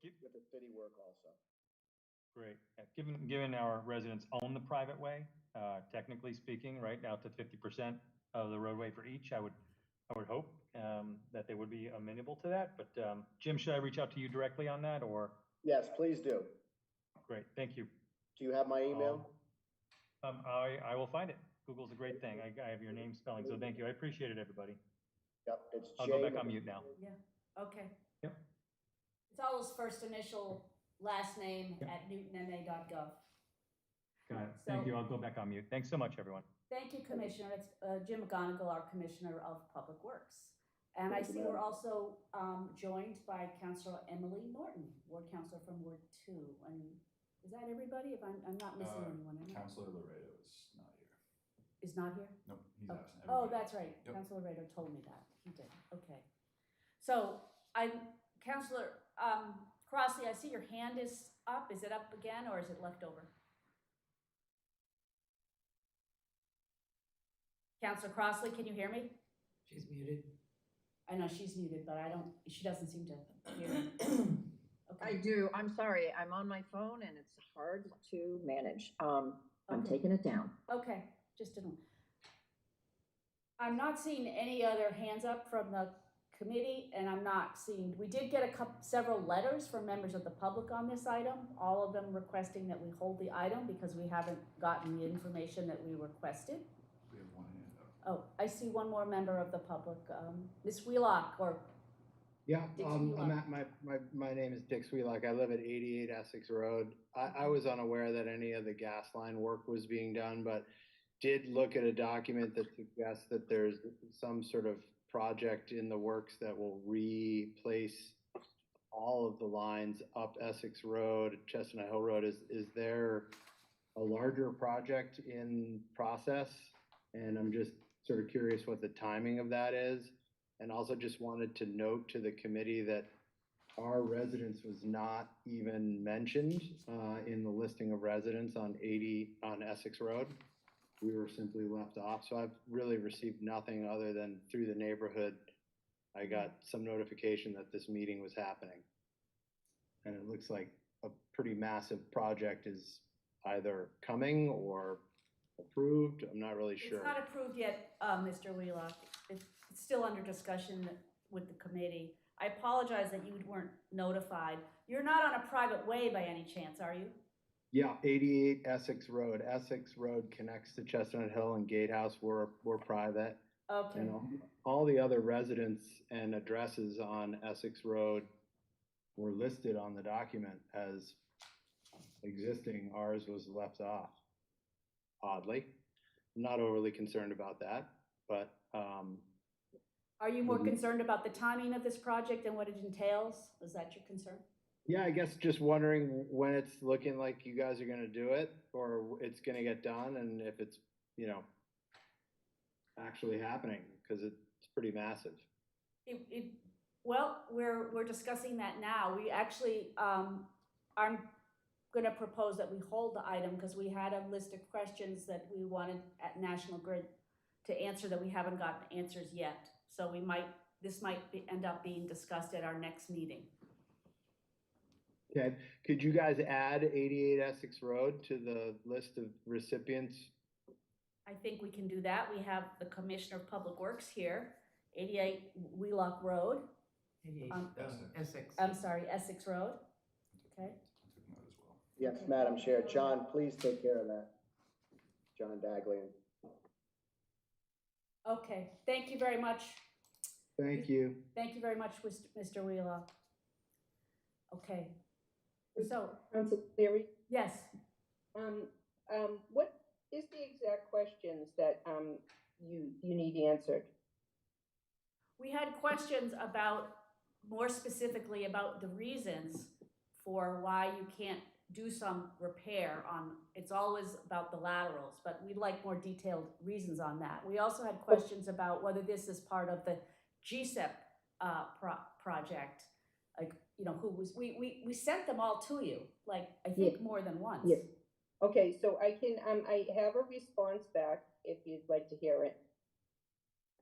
with the city work also. Great. Given our residents own the private way, technically speaking, right now to 50% of the roadway for each, I would hope that they would be amenable to that. But Jim, should I reach out to you directly on that, or? Yes, please do. Great, thank you. Do you have my email? I will find it. Google's a great thing. I have your name spelling, so thank you. I appreciate it, everybody. Yep, it's I'll go back on mute now. Yeah, okay. Yep. It's all his first initial, last name at newtonma.gov. Got it. Thank So- you. I'll go back on mute. Thanks so much, everyone. Thank you, Commissioner. It's Jim McGonigal, our Commissioner of Public Works. And I Thank you, see ma'am. we're also joined by Councilor Emily Norton, Ward Councilor from Ward 2. And is that everybody? If I'm not missing anyone, am I? Councilor Laredo is not here. Is not here? Nope, he's Oh, absent. oh, Everybody- that's right. Yep. Councilor Rader told me that. He did. Okay. So Councilor Crossley, I see your hand is up. Is it up again or is it left over? Councilor Crossley, can you hear me? She's muted. I know she's muted, but she doesn't seem to hear me. I Okay. do. I'm sorry. I'm on my phone and it's hard to manage. I'm Okay. taking it down. Okay, just didn't. I'm not seeing any other hands up from the committee, and I'm not seeing, we did get several letters from members of the public on this item, all of them requesting that we hold the item because we haven't gotten the information that we requested. We have one hand up. Oh, I see one more member of the public, Ms. Wheelock, or, Yeah, Dix I'm Wheelock. at, my name is Dix Wheelock. I live at 88 Essex Road. I was unaware that any of the gas line work was being done, but did look at a document that suggests that there's some sort of project in the works that will replace all of the lines up Essex Road, Chestnut Hill Road. Is there a larger project in process? And I'm just sort of curious what the timing of that is. And also just wanted to note to the committee that our residence was not even mentioned in the listing of residents on Essex Road. We were simply left off. So I've really received nothing other than through the neighborhood. I got some notification that this meeting was happening. And it looks like a pretty massive project is either coming or approved. I'm not really sure. it's not approved yet, Mr. Wheelock. It's still under discussion with the committee. I apologize that you weren't notified. You're not on a private way by any chance, are you? Yeah, 88 Essex Road. Essex Road connects to Chestnut Hill and Gatehouse. We're private. Okay. And all the other residents and addresses on Essex Road were listed on the document as existing. Ours was left off, oddly. I'm not overly concerned about that, but Are you more concerned about the timing of this project and what it entails? Is that your concern? yeah, I guess just wondering when it's looking like you guys are gonna do it, or it's gonna get done, and if it's, actually happening, because it's pretty massive. Well, we're discussing that now. We actually, I'm gonna propose that we hold the item because we had a list of questions that we wanted at National Grid to answer that we haven't gotten answers yet. So this might end up being discussed at our next meeting. Okay, could you guys add 88 Essex Road to the list of recipients? I think we can do that. We have the Commissioner of Public Works here, 88 Wheelock Road. 88, Essex. I'm sorry, Essex Road. Okay. I took note as well. Yes, Madam Chair. John, please take care of that. John Daglian. Okay, thank you very much. Thank you. Thank you very much, Mr. Wheelock. Okay, so, Council Cleary, yes, what is the exact questions that you need answered? we had questions about, more specifically about the reasons for why you can't do some repair on, it's always about the laterals, but we'd like more detailed reasons on that. We also had questions about whether this is part of the GSEP project. Like, we sent them all to you, like, I think more than once. Yes. Okay, so I have a response back if you'd like to hear it.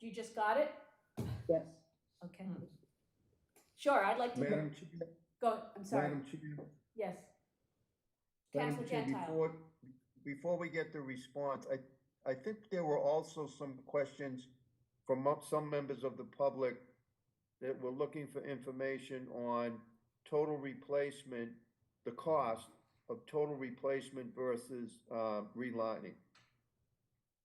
You just got it? Yes. Okay. Sure, I'd like to. Madam Chair, Go, I'm sorry. Madam Chair, Yes. Madam Councilor Chair, Gentile. before we get the response, I think there were also some questions from some members of the public that were looking for information on total replacement, the cost of total replacement versus, relining.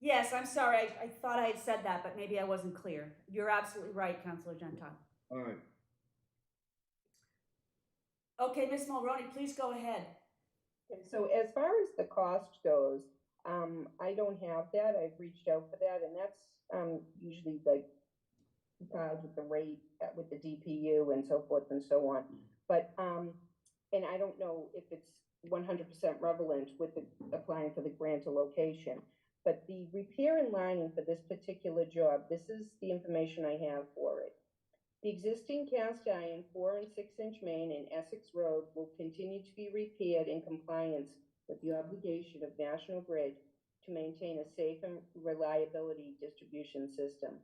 Yes, I'm sorry. I thought I had said that, but maybe I wasn't clear. You're absolutely right, Councilor Gentile. All right. Okay, Ms. Mulroney, please go ahead. Okay, so as far as the cost goes, I don't have that. I've reached out for that, and that's, usually like filed with the rate, with the DPU and so forth and so on. But, and I don't know if it's 100% relevant with the applying for the grant or location. But the repair and lining for this particular job, this is the information I have for it. The existing cast iron 4 and 6 inch main in Essex Road will continue to be repaired in compliance with the obligation of National Grid to maintain a safe and reliability distribution system.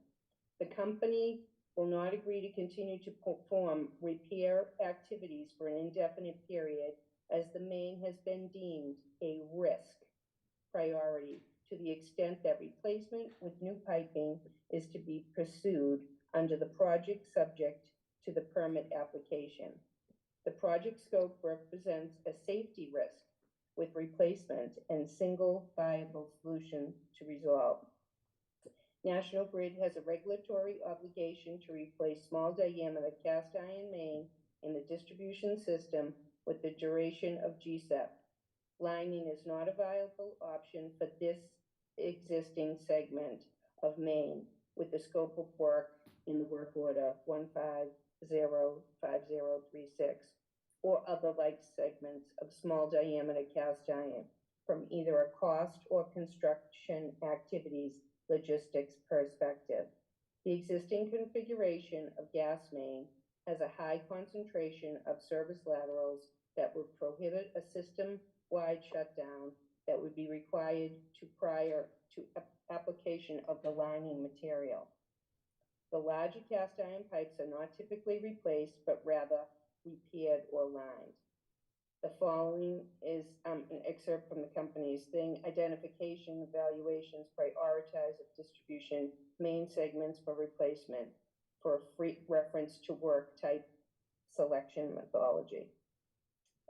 The company will not agree to continue to perform repair activities for an indefinite period as the main has been deemed a risk priority to the extent that replacement with new piping is to be pursued under the project subject to the permit application. The project scope represents a safety risk with replacement and single viable solution to resolve. National Grid has a regulatory obligation to replace small diameter cast iron main in the distribution system with the duration of GSEP. Lining is not a viable option for this existing segment of main with the scope of work in the work order 1505036 or other like segments of small diameter cast iron from either a cost or construction activities logistics perspective. The existing configuration of gas main has a high concentration of service laterals that would prohibit a system-wide shutdown that would be required prior to application of the lining material. The larger cast iron pipes are not typically replaced, but rather repaired or lined. The following is an excerpt from the company's thing. Identification, evaluations, prioritize of distribution, main segments for replacement for free reference to work type selection methodology.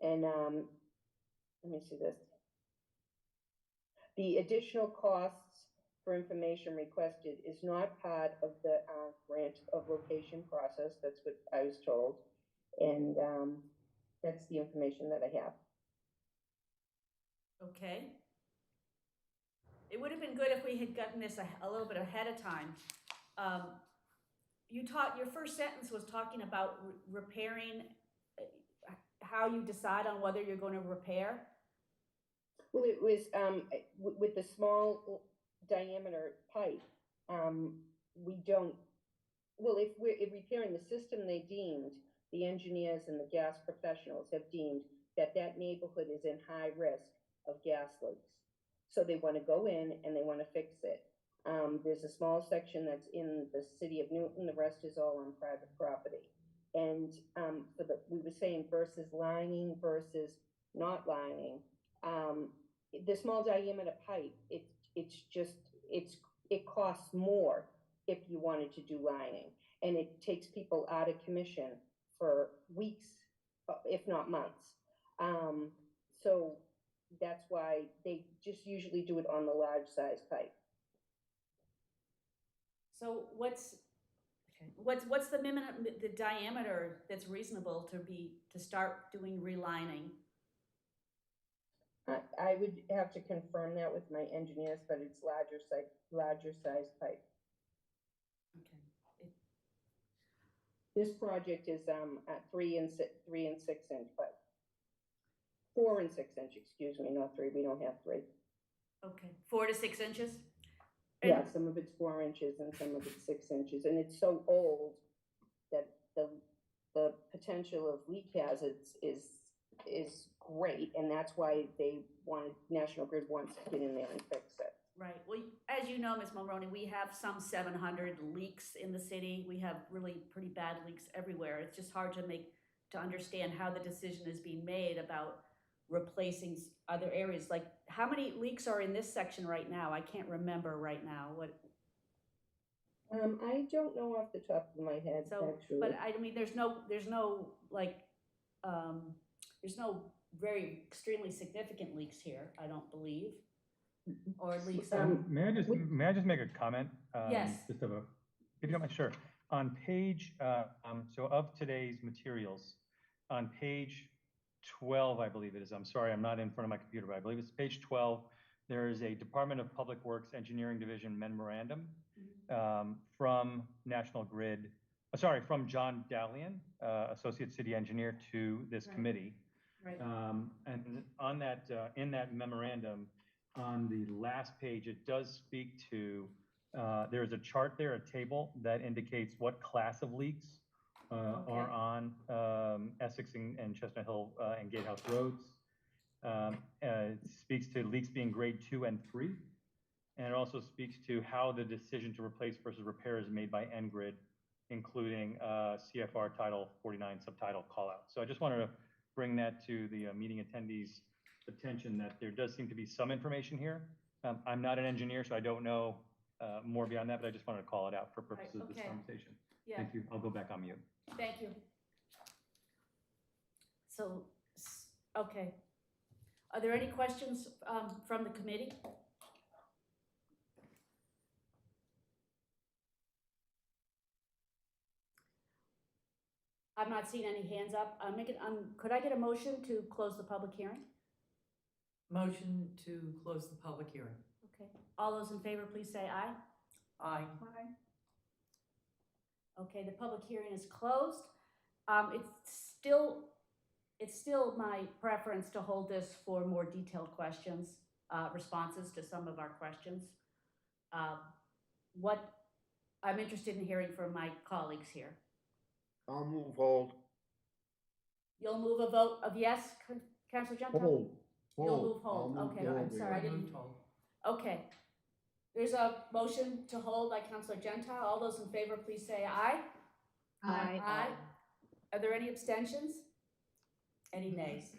And let me see this. The additional costs for information requested is not part of the grant of location process. That's what I was told. And that's the information that I have. Okay. It would have been good if we had gotten this a little bit ahead of time. Your first sentence was talking about repairing, how you decide on whether you're going to repair. Well, it was with the small diameter pipe, we don't, well, if we're repairing the system, they deemed, the engineers and the gas professionals have deemed that that neighborhood is in high risk of gas leaks. So they want to go in and they want to fix it. There's a small section that's in the city of Newton, the rest is all on private property. And we were saying versus lining versus not lining, the small diameter pipe, it costs more if you wanted to do lining, and it takes people out of commission for weeks, if not months. So that's why they just usually do it on the large size pipe. So what's the minimum, the diameter that's reasonable to start doing relining? I would have to confirm that with my engineers, but it's larger size pipe. Okay. This project is at 3 and 6 inch pipe. 4 and 6 inch, excuse me, not 3. We don't have 3. Okay, 4 to 6 inches? Yeah, some of it's 4 inches and some of it's 6 inches, and it's so old that the potential of leak hazards is great, and that's why National Grid wants to get in there and fix it. Right. Well, as you know, Ms. Mulroney, we have some 700 leaks in the city. We have really pretty bad leaks everywhere. It's just hard to make to understand how the decision is being made about replacing other areas. Like, how many leaks are in this section right now? I can't remember right now what, I don't know off the top of my head, so, actually. but I mean, there's no, like, there's no very extremely significant leaks here, I don't believe. Or at least, May I just make a comment? Yes. Just of a, if you don't mind, sure. On page, so of today's materials, on page 12, I believe it is, I'm sorry, I'm not in front of my computer, but I believe it's page 12. There is a Department of Public Works Engineering Division memorandum from National Grid, from John Dalian, Associate City Engineer to this Right. committee. right, And on that, in that memorandum, on the last page, it does speak to, there's a chart there, a table that indicates what class of leaks are Okay. on Essex and Chestnut Hill and Gatehouse Roads. It speaks to leaks being grade 2 and 3. And it also speaks to how the decision to replace versus repair is made by NGrid, including CFR Title 49 subtitle callout. So I just wanted to bring that to the meeting attendees' attention that there does seem to be some information here. I'm not an engineer, so I don't know more beyond that, but I just wanted to call it out for purposes of this okay. conversation. yeah, Thank you. I'll go back on mute. thank you. So, okay. Are there any questions from the committee? I'm not seeing any hands up. Could I get a motion to close the public hearing? Motion to close the public hearing. Okay. All those in favor, please say aye. Aye. Okay, the public hearing is closed. It's still my preference to hold this for more detailed questions, responses to some of our questions. What I'm interested in hearing from my colleagues here. I'll move hold. You'll move a vote of yes, Councilor Gentile? Hold. You'll move hold. I'll move Okay, I'm hold, sorry, I yeah. didn't. Moved hold. Okay. There's a motion to hold by Councilor Gentile. All those in favor, please say aye. Aye. Are there any abstentions? Any nays?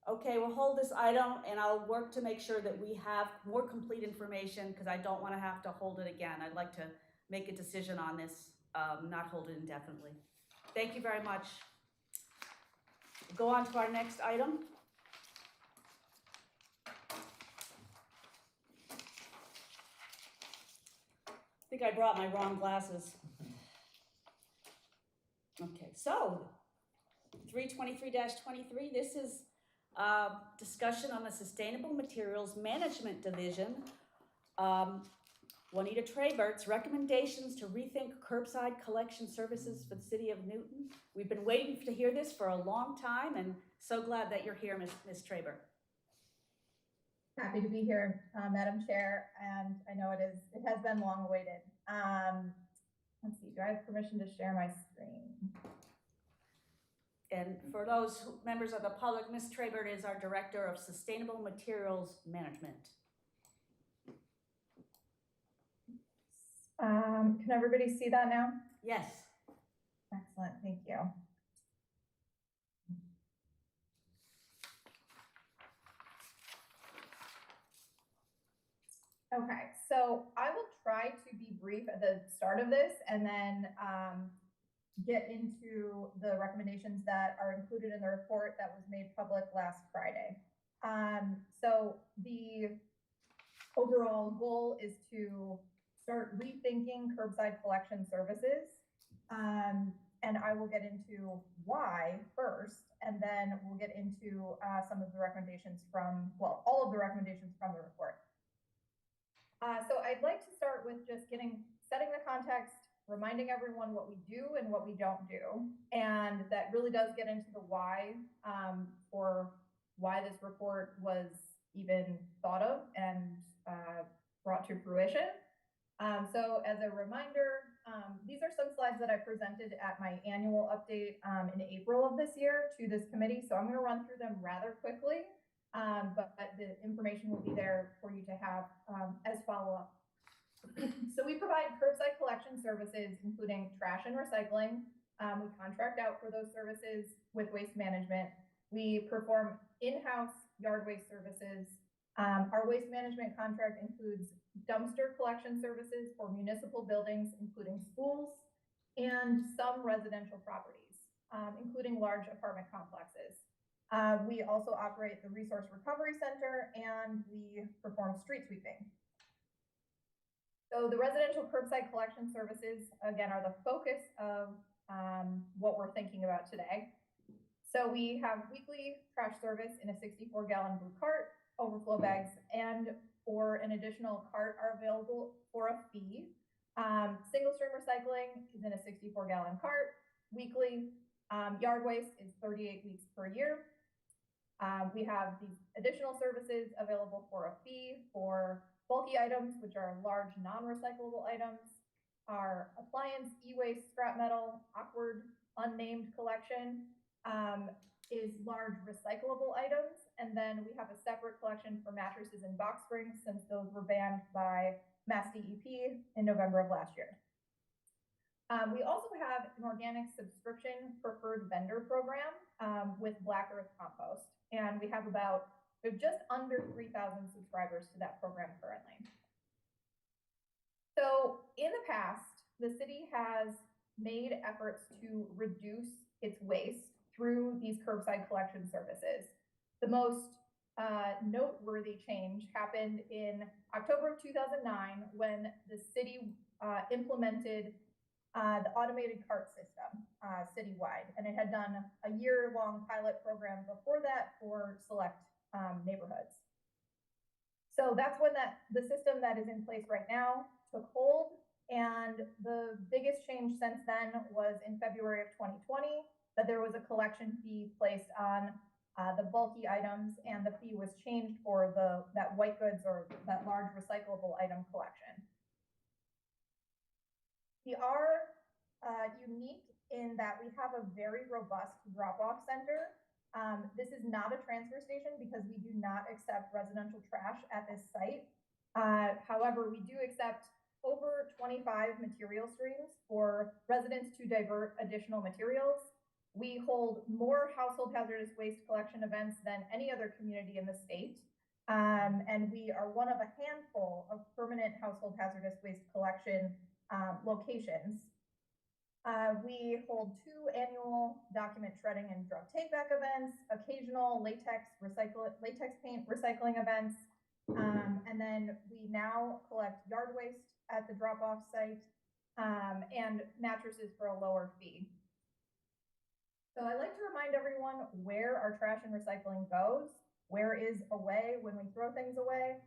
Okay, we'll hold this item and I'll work to make sure that we have more complete information because I don't want to have to hold it again. I'd like to make a decision on this, not hold it indefinitely. Thank you very much. Go on to our next item. I think I brought my wrong glasses. Okay, so 323-23, this is discussion on the Sustainable Materials Management Division. Juanita Treybert's recommendations to rethink curbside collection services for the city of Newton. We've been waiting to hear this for a long time and so glad that you're here, Ms. Treybert. Happy to be here, Madam Chair, and I know it has been long awaited. Let's see, do I have permission to share my screen? And for those members of the public, Ms. Treybert is our Director of Sustainable Materials Management. Can everybody see that now? Yes. Excellent, thank you. Okay, so I will try to be brief at the start of this and then get into the recommendations that are included in the report that was made public last Friday. So the overall goal is to start rethinking curbside collection services. And I will get into why first, and then we'll get into some of the recommendations from, well, all of the recommendations from the report. So I'd like to start with just setting the context, reminding everyone what we do and what we don't do. And that really does get into the why, for why this report was even thought of and brought to fruition. So as a reminder, these are some slides that I presented at my annual update in April of this year to this committee. So I'm going to run through them rather quickly, but the information will be there for you to have as follow-up. So we provide curbside collection services, including trash and recycling, We contract out for those services with Waste Management. We perform in-house yard waste services. Our waste management contract includes dumpster collection services for municipal buildings, including schools, and some residential properties, including large apartment complexes. We also operate the Resource Recovery Center, and we perform street sweeping. So the residential curbside collection services, again, are the focus of what we're thinking about today. So we have weekly trash service in a 64-gallon blue cart. Overflow bags and or an additional cart are available for a fee. Single stream recycling is in a 64-gallon cart weekly. Yard waste is 38 weeks per year. We have these additional services available for a fee for bulky items, which are large non-recyclable items. Our appliance, e-waste, scrap metal, awkward, unnamed collection is large recyclable items. And then we have a separate collection for mattresses and box springs, since those were banned by Mass DEP in November of last year. We also have an organic subscription preferred vendor program with Black Earth Compost. And we have just under 3,000 subscribers to that program currently. So in the past, the city has made efforts to reduce its waste through these curbside collection services. The most noteworthy change happened in October of 2009 when the city implemented the automated cart system citywide, and it had done a year-long pilot program before that for select neighborhoods. So that's when the system that is in place right now took hold, and the biggest change since then was in February of 2020, that there was a collection fee placed on the bulky items, and the fee was changed for that white goods or that large recyclable item collection. We are unique in that we have a very robust drop-off center. This is not a transfer station because we do not accept residential trash at this site. However, we do accept over 25 material streams for residents to divert additional materials. We hold more household hazardous waste collection events than any other community in the state. And we are one of a handful of permanent household hazardous waste collection locations. We hold 2 annual document shredding and drug take-back events, occasional latex paint recycling events, and then we now collect yard waste at the drop-off site, and mattresses for a lower fee. So I'd like to remind everyone where our trash and recycling goes. Where is away when we throw things away?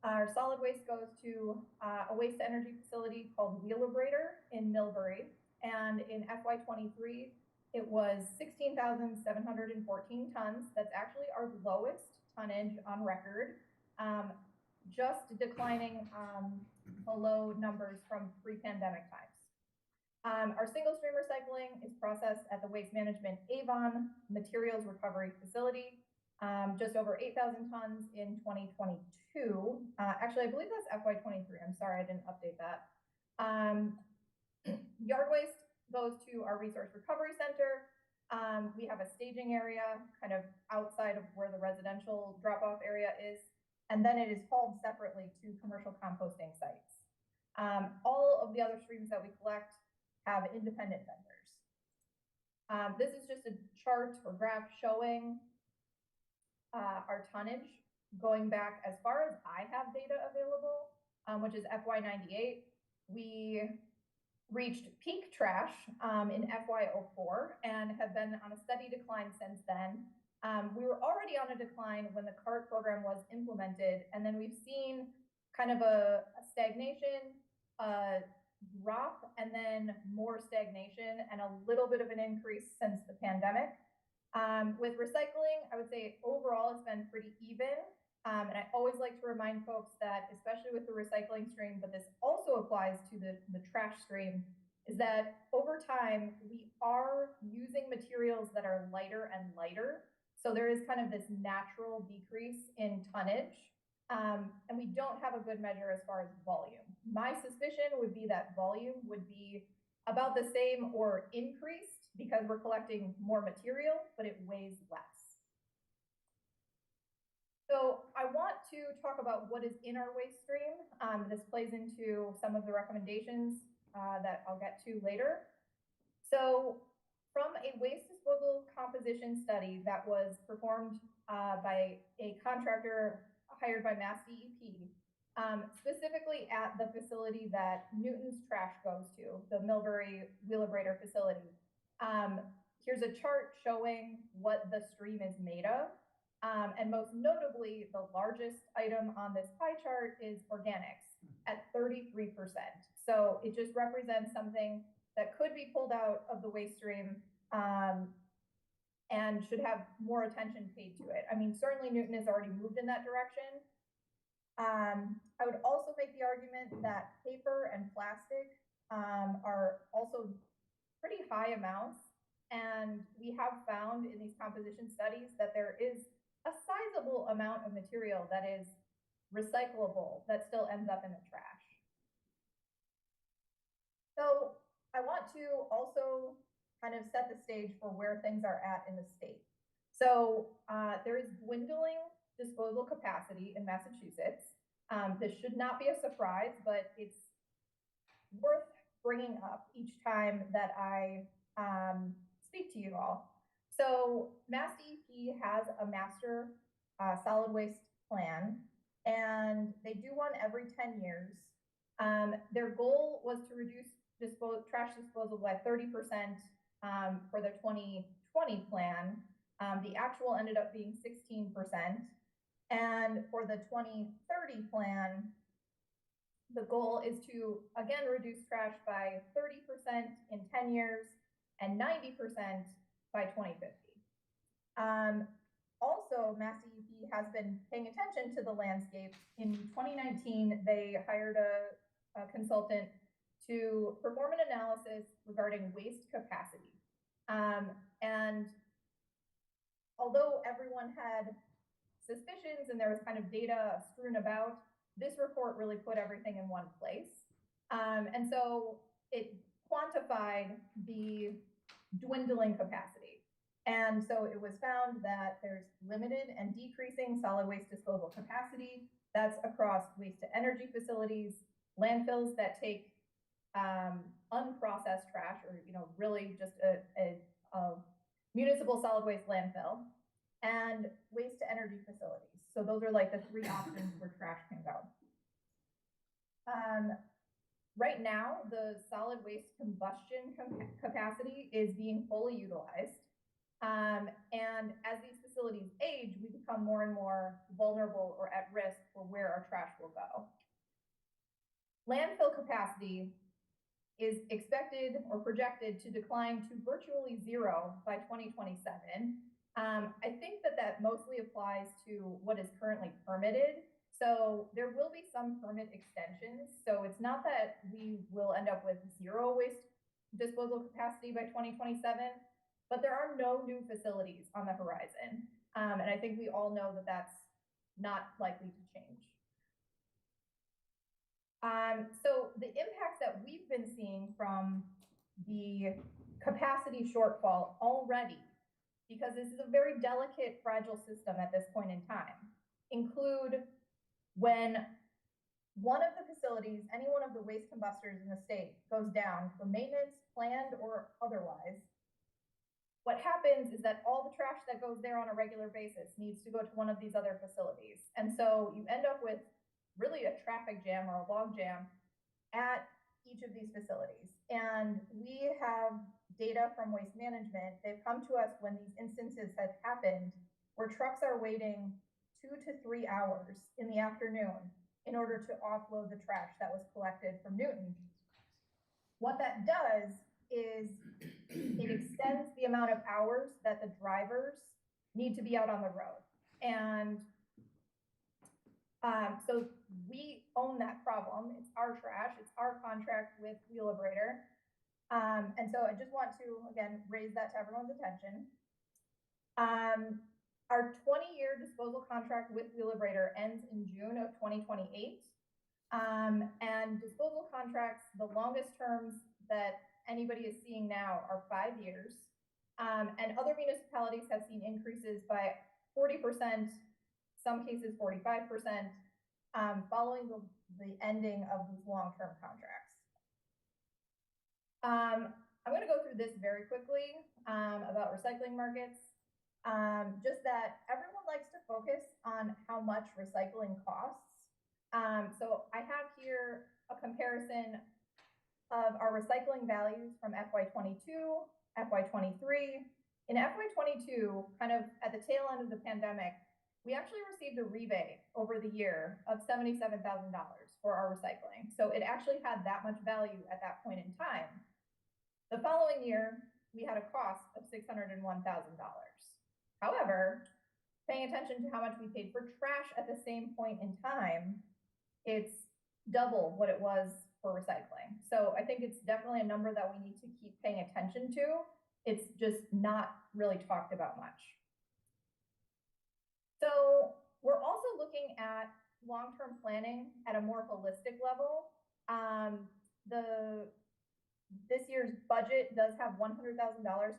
Our solid waste goes to a waste-to-energy facility called Wheelabrator in Millbury. And in FY23, it was 16,714 tons. That's actually our lowest tonnage on record, just declining below numbers from pre-pandemic times. Our single-stream recycling is processed at the Waste Management Avon Materials Recovery Facility, just over 8,000 tons in 2022. Actually, I believe that's FY23. I'm sorry, I didn't update that. Yard waste goes to our Resource Recovery Center. We have a staging area kind of outside of where the residential drop-off area is, and then it is hauled separately to commercial composting sites. All of the other streams that we collect have independent vendors. This is just a chart or graph showing our tonnage going back as far as I have data available, which is FY98. We reached peak trash in FY04 and have been on a steady decline since then. We were already on a decline when the CART program was implemented, and then we've seen kind of a stagnation, drop, and then more stagnation and a little bit of an increase since the pandemic. With recycling, I would say overall it's been pretty even. And I always like to remind folks that, especially with the recycling stream, but this also applies to the trash stream, is that over time, we are using materials that are lighter and lighter. So there is kind of this natural decrease in tonnage. And we don't have a good measure as far as volume. My suspicion would be that volume would be about the same or increased because we're collecting more material, but it weighs less. So I want to talk about what is in our waste stream. This plays into some of the recommendations that I'll get to later. So from a waste disposal composition study that was performed by a contractor hired by Mass DEP, specifically at the facility that Newton's trash goes to, the Millbury Wheelabrator facility. Here's a chart showing what the stream is made of. And most notably, the largest item on this pie chart is organics at 33%. So it just represents something that could be pulled out of the waste stream and should have more attention paid to it. I mean, certainly Newton has already moved in that direction. I would also make the argument that paper and plastic are also pretty high amounts. And we have found in these composition studies that there is a sizable amount of material that is recyclable that still ends up in the trash. So I want to also kind of set the stage for where things are at in the state. So there is dwindling disposal capacity in Massachusetts. This should not be a surprise, but it's worth bringing up each time that I speak to you all. So Mass DEP has a master solid waste plan, and they do one every 10 years. Their goal was to reduce trash disposal by 30% for the 2020 plan. The actual ended up being 16%. And for the 2030 plan, the goal is to, again, reduce trash by 30% in 10 years and 90% by 2050. Also, Mass DEP has been paying attention to the landscape. In 2019, they hired a consultant to perform an analysis regarding waste capacity. And although everyone had suspicions and there was kind of data strewn about, this report really put everything in one place. And so it quantified the dwindling capacity. And so it was found that there's limited and decreasing solid waste disposal capacity. That's across waste to energy facilities, landfills that take unprocessed trash, or really just a municipal solid waste landfill, and waste to energy facilities. So those are like the three options where trash can go. Right now, the solid waste combustion capacity is being fully utilized. And as these facilities age, we become more and more vulnerable or at risk for where our trash will go. Landfill capacity is expected or projected to decline to virtually zero by 2027. I think that mostly applies to what is currently permitted. So there will be some permit extensions. So it's not that we will end up with zero waste disposal capacity by 2027, but there are no new facilities on the horizon. And I think we all know that that's not likely to change. So the impacts that we've been seeing from the capacity shortfall already, because this is a very delicate, fragile system at this point in time, include when one of the facilities, any one of the waste combustors in the state, goes down for maintenance, planned or otherwise, what happens is that all the trash that goes there on a regular basis needs to go to one of these other facilities. And so you end up with really a traffic jam or a log jam at each of these facilities. And we have data from Waste Management. They've come to us when these instances have happened where trucks are waiting 2 to 3 hours in the afternoon in order to offload the trash that was collected from Newton. What that does is it extends the amount of hours that the drivers need to be out on the road. And so we own that problem. It's our trash. It's our contract with Wheelabrator. And so I just want to, again, raise that to everyone's attention. Our 20-year disposal contract with Wheelabrator ends in June of 2028. And disposal contracts, the longest terms that anybody is seeing now are 5 years. And other municipalities have seen increases by 40%, some cases 45%, following the ending of these long-term contracts. I'm going to go through this very quickly about recycling markets. Just that everyone likes to focus on how much recycling costs. So I have here a comparison of our recycling values from FY22, FY23. In FY22, kind of at the tail end of the pandemic, we actually received a rebate over the year of $77,000 for our recycling. So it actually had that much value at that point in time. The following year, we had a cost of $601,000. However, paying attention to how much we paid for trash at the same point in time, it's double what it was for recycling. So I think it's definitely a number that we need to keep paying attention to. It's just not really talked about much. So we're also looking at long-term planning at a more holistic level. This year's budget does have $100,000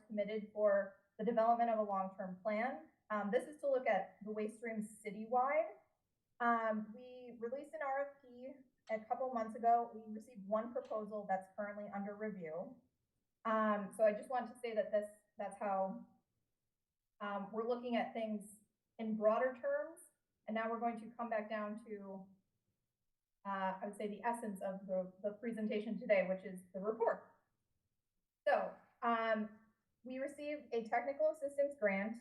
committed for the development of a long-term plan. This is to look at the waste streams citywide. We released an RFP a couple months ago. We received one proposal that's currently under review. So I just wanted to say that that's how we're looking at things in broader terms. And now we're going to come back down to, I would say, the essence of the presentation today, which is the report. So we received a technical assistance grant.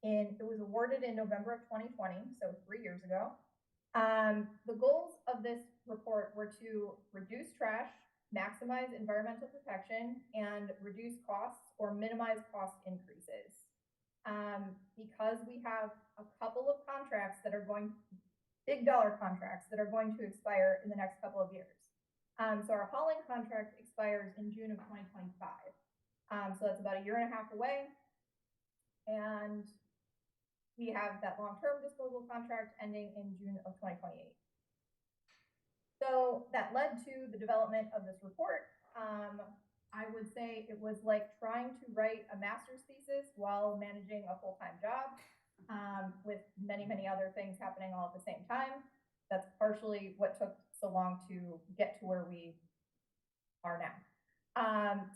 It was awarded in November of 2020, so 3 years ago. The goals of this report were to reduce trash, maximize environmental protection, and reduce costs or minimize cost increases. Because we have a couple of contracts that are big dollar contracts that are going to expire in the next couple of years. So our hauling contract expires in June of 2025. So that's about a year and a half away. And we have that long-term disposal contract ending in June of 2028. So that led to the development of this report. I would say it was like trying to write a master's thesis while managing a full-time job, with many, many other things happening all at the same time. That's partially what took so long to get to where we are now.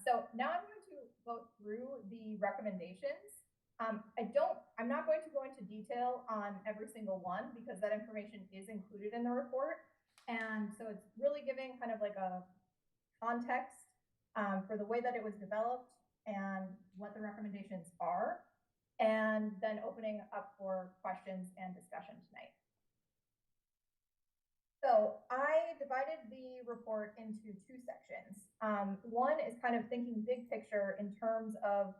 So now I'm going to go through the recommendations. I'm not going to go into detail on every single one because that information is included in the report. And so it's really giving kind of like a context for the way that it was developed and what the recommendations are, and then opening up for questions and discussion tonight. So I divided the report into two sections. One is kind of thinking big picture in terms of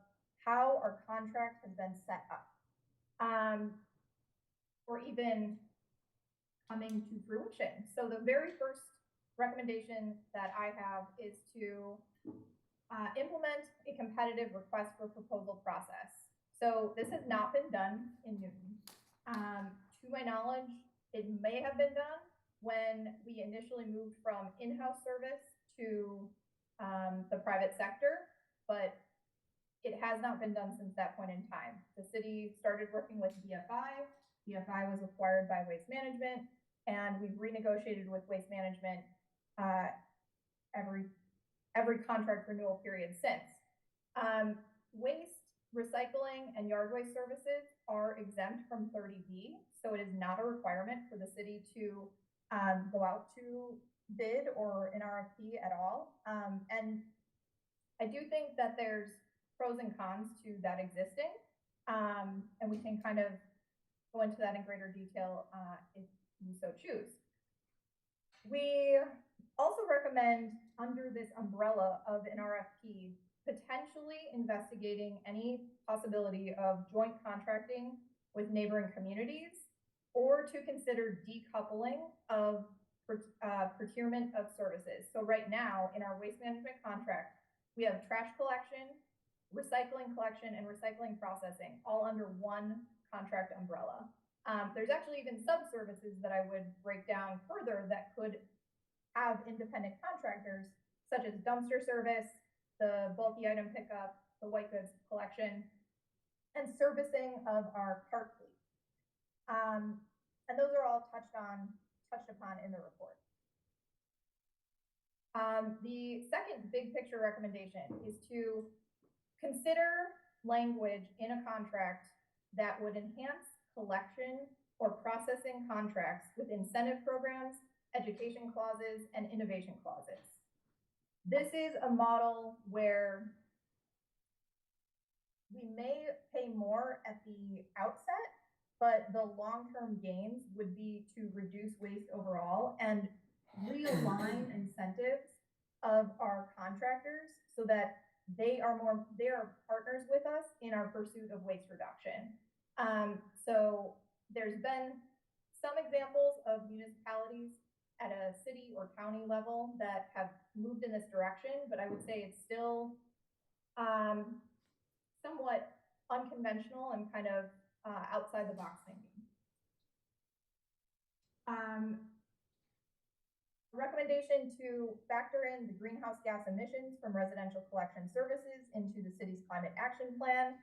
how our contract has been set up, or even coming to fruition. So the very first recommendation that I have is to implement a competitive request for proposal process. So this has not been done in Newton. To my knowledge, it may have been done when we initially moved from in-house service to the private sector, but it has not been done since that point in time. The city started working with BFI. BFI was acquired by Waste Management, and we've renegotiated with Waste Management every contract renewal period since. Waste, recycling, and yard waste services are exempt from 30B, so it is not a requirement for the city to go out to bid or an RFP at all. And I do think that there's pros and cons to that existing, and we can kind of go into that in greater detail if you so choose. We also recommend, under this umbrella of an RFP, potentially investigating any possibility of joint contracting with neighboring communities, or to consider decoupling of procurement of services. So right now, in our waste management contract, we have trash collection, recycling collection, and recycling processing, all under one contract umbrella. There's actually even sub-services that I would break down further that could have independent contractors, such as dumpster service, the bulky item pickup, the white goods collection, and servicing of our cart fleet. And those are all touched upon in the report. The second big picture recommendation is to consider language in a contract that would enhance collection or processing contracts with incentive programs, education clauses, and innovation clauses. This is a model where we may pay more at the outset, but the long-term gains would be to reduce waste overall and realign incentives of our contractors so that they are partners with us in our pursuit of waste reduction. So there's been some examples of municipalities at a city or county level that have moved in this direction, but I would say it's still somewhat unconventional and kind of outside the box thinking. Recommendation to factor in the greenhouse gas emissions from residential collection services into the city's climate action plan,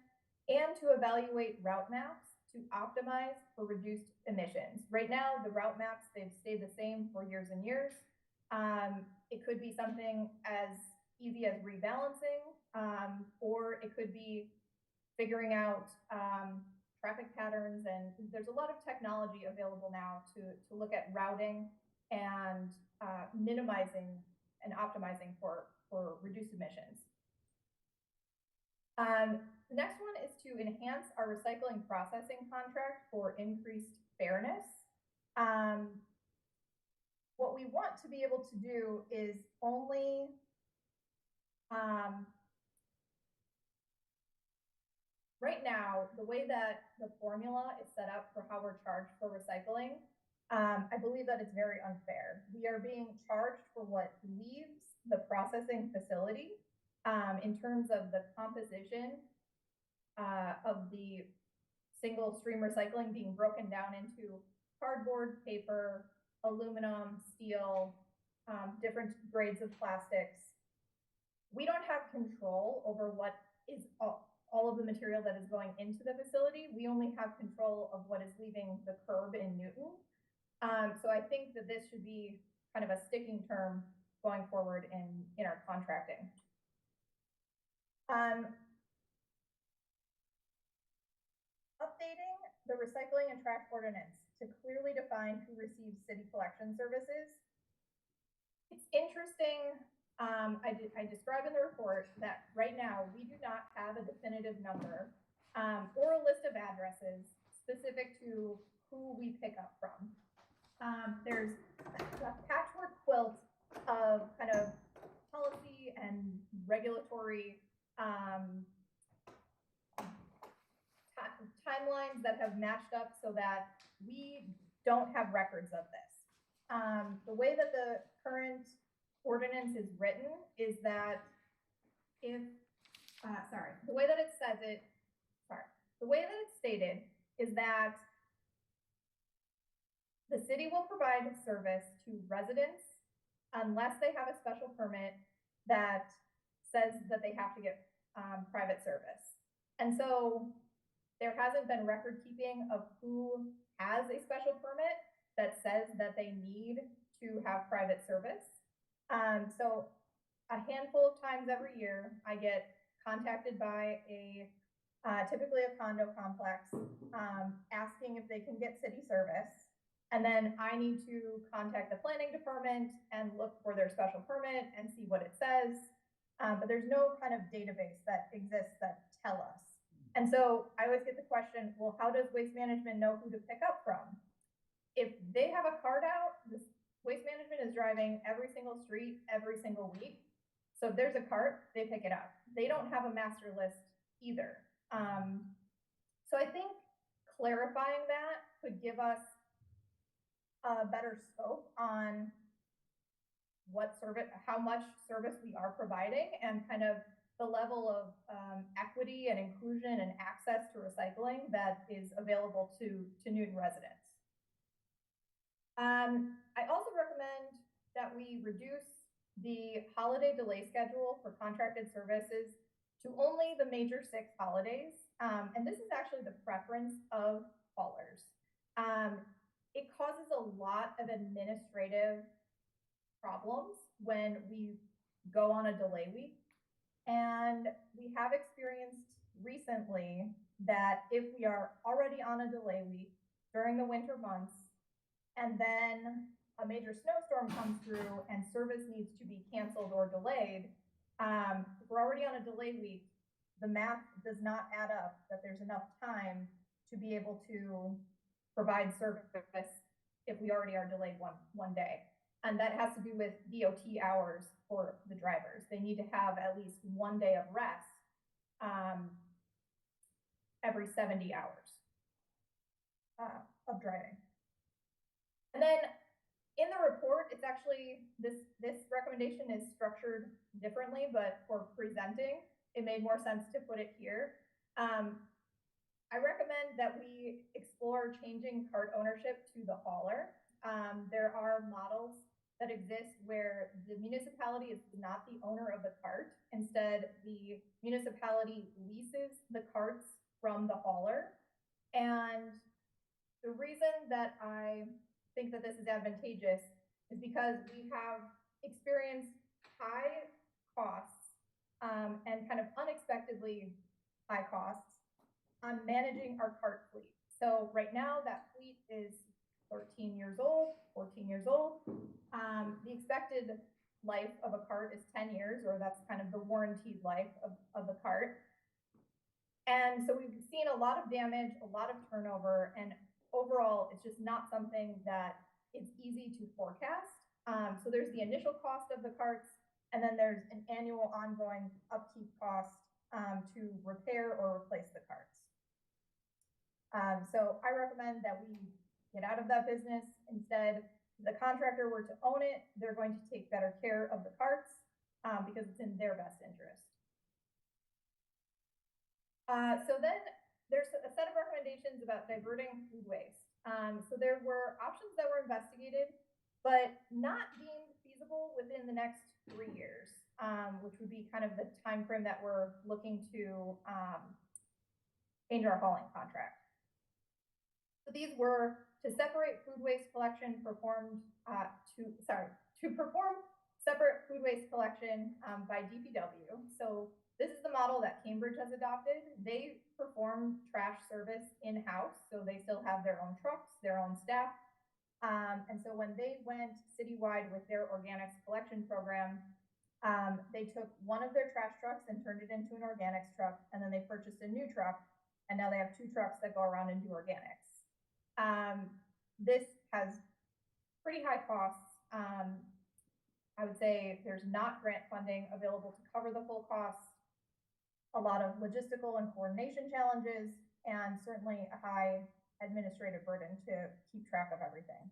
and to evaluate route maps to optimize for reduced emissions. Right now, the route maps, they've stayed the same for years and years. It could be something as easy as rebalancing, or it could be figuring out traffic patterns, and there's a lot of technology available now to look at routing and minimizing and optimizing for reduced emissions. The next one is to enhance our recycling processing contract for increased fairness. What we want to be able to do is only right now, the way that the formula is set up for how we're charged for recycling, I believe that it's very unfair. We are being charged for what leaves the processing facility in terms of the composition of the single stream recycling being broken down into cardboard, paper, aluminum, steel, different grades of plastics. We don't have control over what is all of the material that is going into the facility. We only have control of what is leaving the curb in Newton. So I think that this should be kind of a sticking term going forward in our contracting. Updating the recycling and trash ordinance to clearly define who receives city collection services. It's interesting. I describe in the report that right now we do not have a definitive number or a list of addresses specific to who we pick up from. There's a patchwork quilt of kind of policy and regulatory timelines that have matched up so that we don't have records of this. The way that the current ordinance is written is that the way that it's stated is that the city will provide service to residents unless they have a special permit that says that they have to get private service. And so there hasn't been record keeping of who has a special permit that says that they need to have private service. So a handful of times every year, I get contacted by typically a condo complex, asking if they can get city service. And then I need to contact the planning department and look for their special permit and see what it says. But there's no kind of database that exists that tell us. And so I always get the question, well, how does Waste Management know who to pick up from? If they have a card out, this Waste Management is driving every single street every single week. So if there's a cart, they pick it up. They don't have a master list either. So I think clarifying that could give us a better scope on what service, how much service we are providing, and kind of the level of equity and inclusion and access to recycling that is available to Newton residents. I also recommend that we reduce the holiday delay schedule for contracted services to only the major 6 holidays. And this is actually the preference of haulers. It causes a lot of administrative problems when we go on a delay week. And we have experienced recently that if we are already on a delay week during the winter months, and then a major snowstorm comes through and service needs to be canceled or delayed, if we're already on a delay week, the math does not add up that there's enough time to be able to provide service if we already are delayed one day. And that has to do with DOT hours for the drivers. They need to have at least 1 day of rest every 70 hours of driving. And then in the report, it's actually, this recommendation is structured differently, but for presenting, it made more sense to put it here. I recommend that we explore changing cart ownership to the hauler. There are models that exist where the municipality is not the owner of the cart. Instead, the municipality leases the carts from the hauler. And the reason that I think that this is advantageous is because we have experienced high costs and kind of unexpectedly high costs on managing our cart fleet. So right now that fleet is 13 years old, 14 years old. The expected life of a cart is 10 years, or that's kind of the warranted life of the cart. And so we've seen a lot of damage, a lot of turnover, and overall, it's just not something that is easy to forecast. So there's the initial cost of the carts, and then there's an annual ongoing upkeep cost to repair or replace the carts. So I recommend that we get out of that business. Instead, if the contractor were to own it, they're going to take better care of the carts because it's in their best interest. So then there's a set of recommendations about diverting food waste. So there were options that were investigated, but not deemed feasible within the next 3 years, which would be kind of the time frame that we're looking to change our hauling contract. So these were to separate food waste collection performed to perform separate food waste collection by DPW. So this is the model that Cambridge has adopted. They perform trash service in-house, so they still have their own trucks, their own staff. And so when they went citywide with their organics collection program, they took one of their trash trucks and turned it into an organics truck, and then they purchased a new truck, and now they have 2 trucks that go around and do organics. This has pretty high costs. I would say there's not grant funding available to cover the full costs, a lot of logistical and coordination challenges, and certainly a high administrative burden to keep track of everything.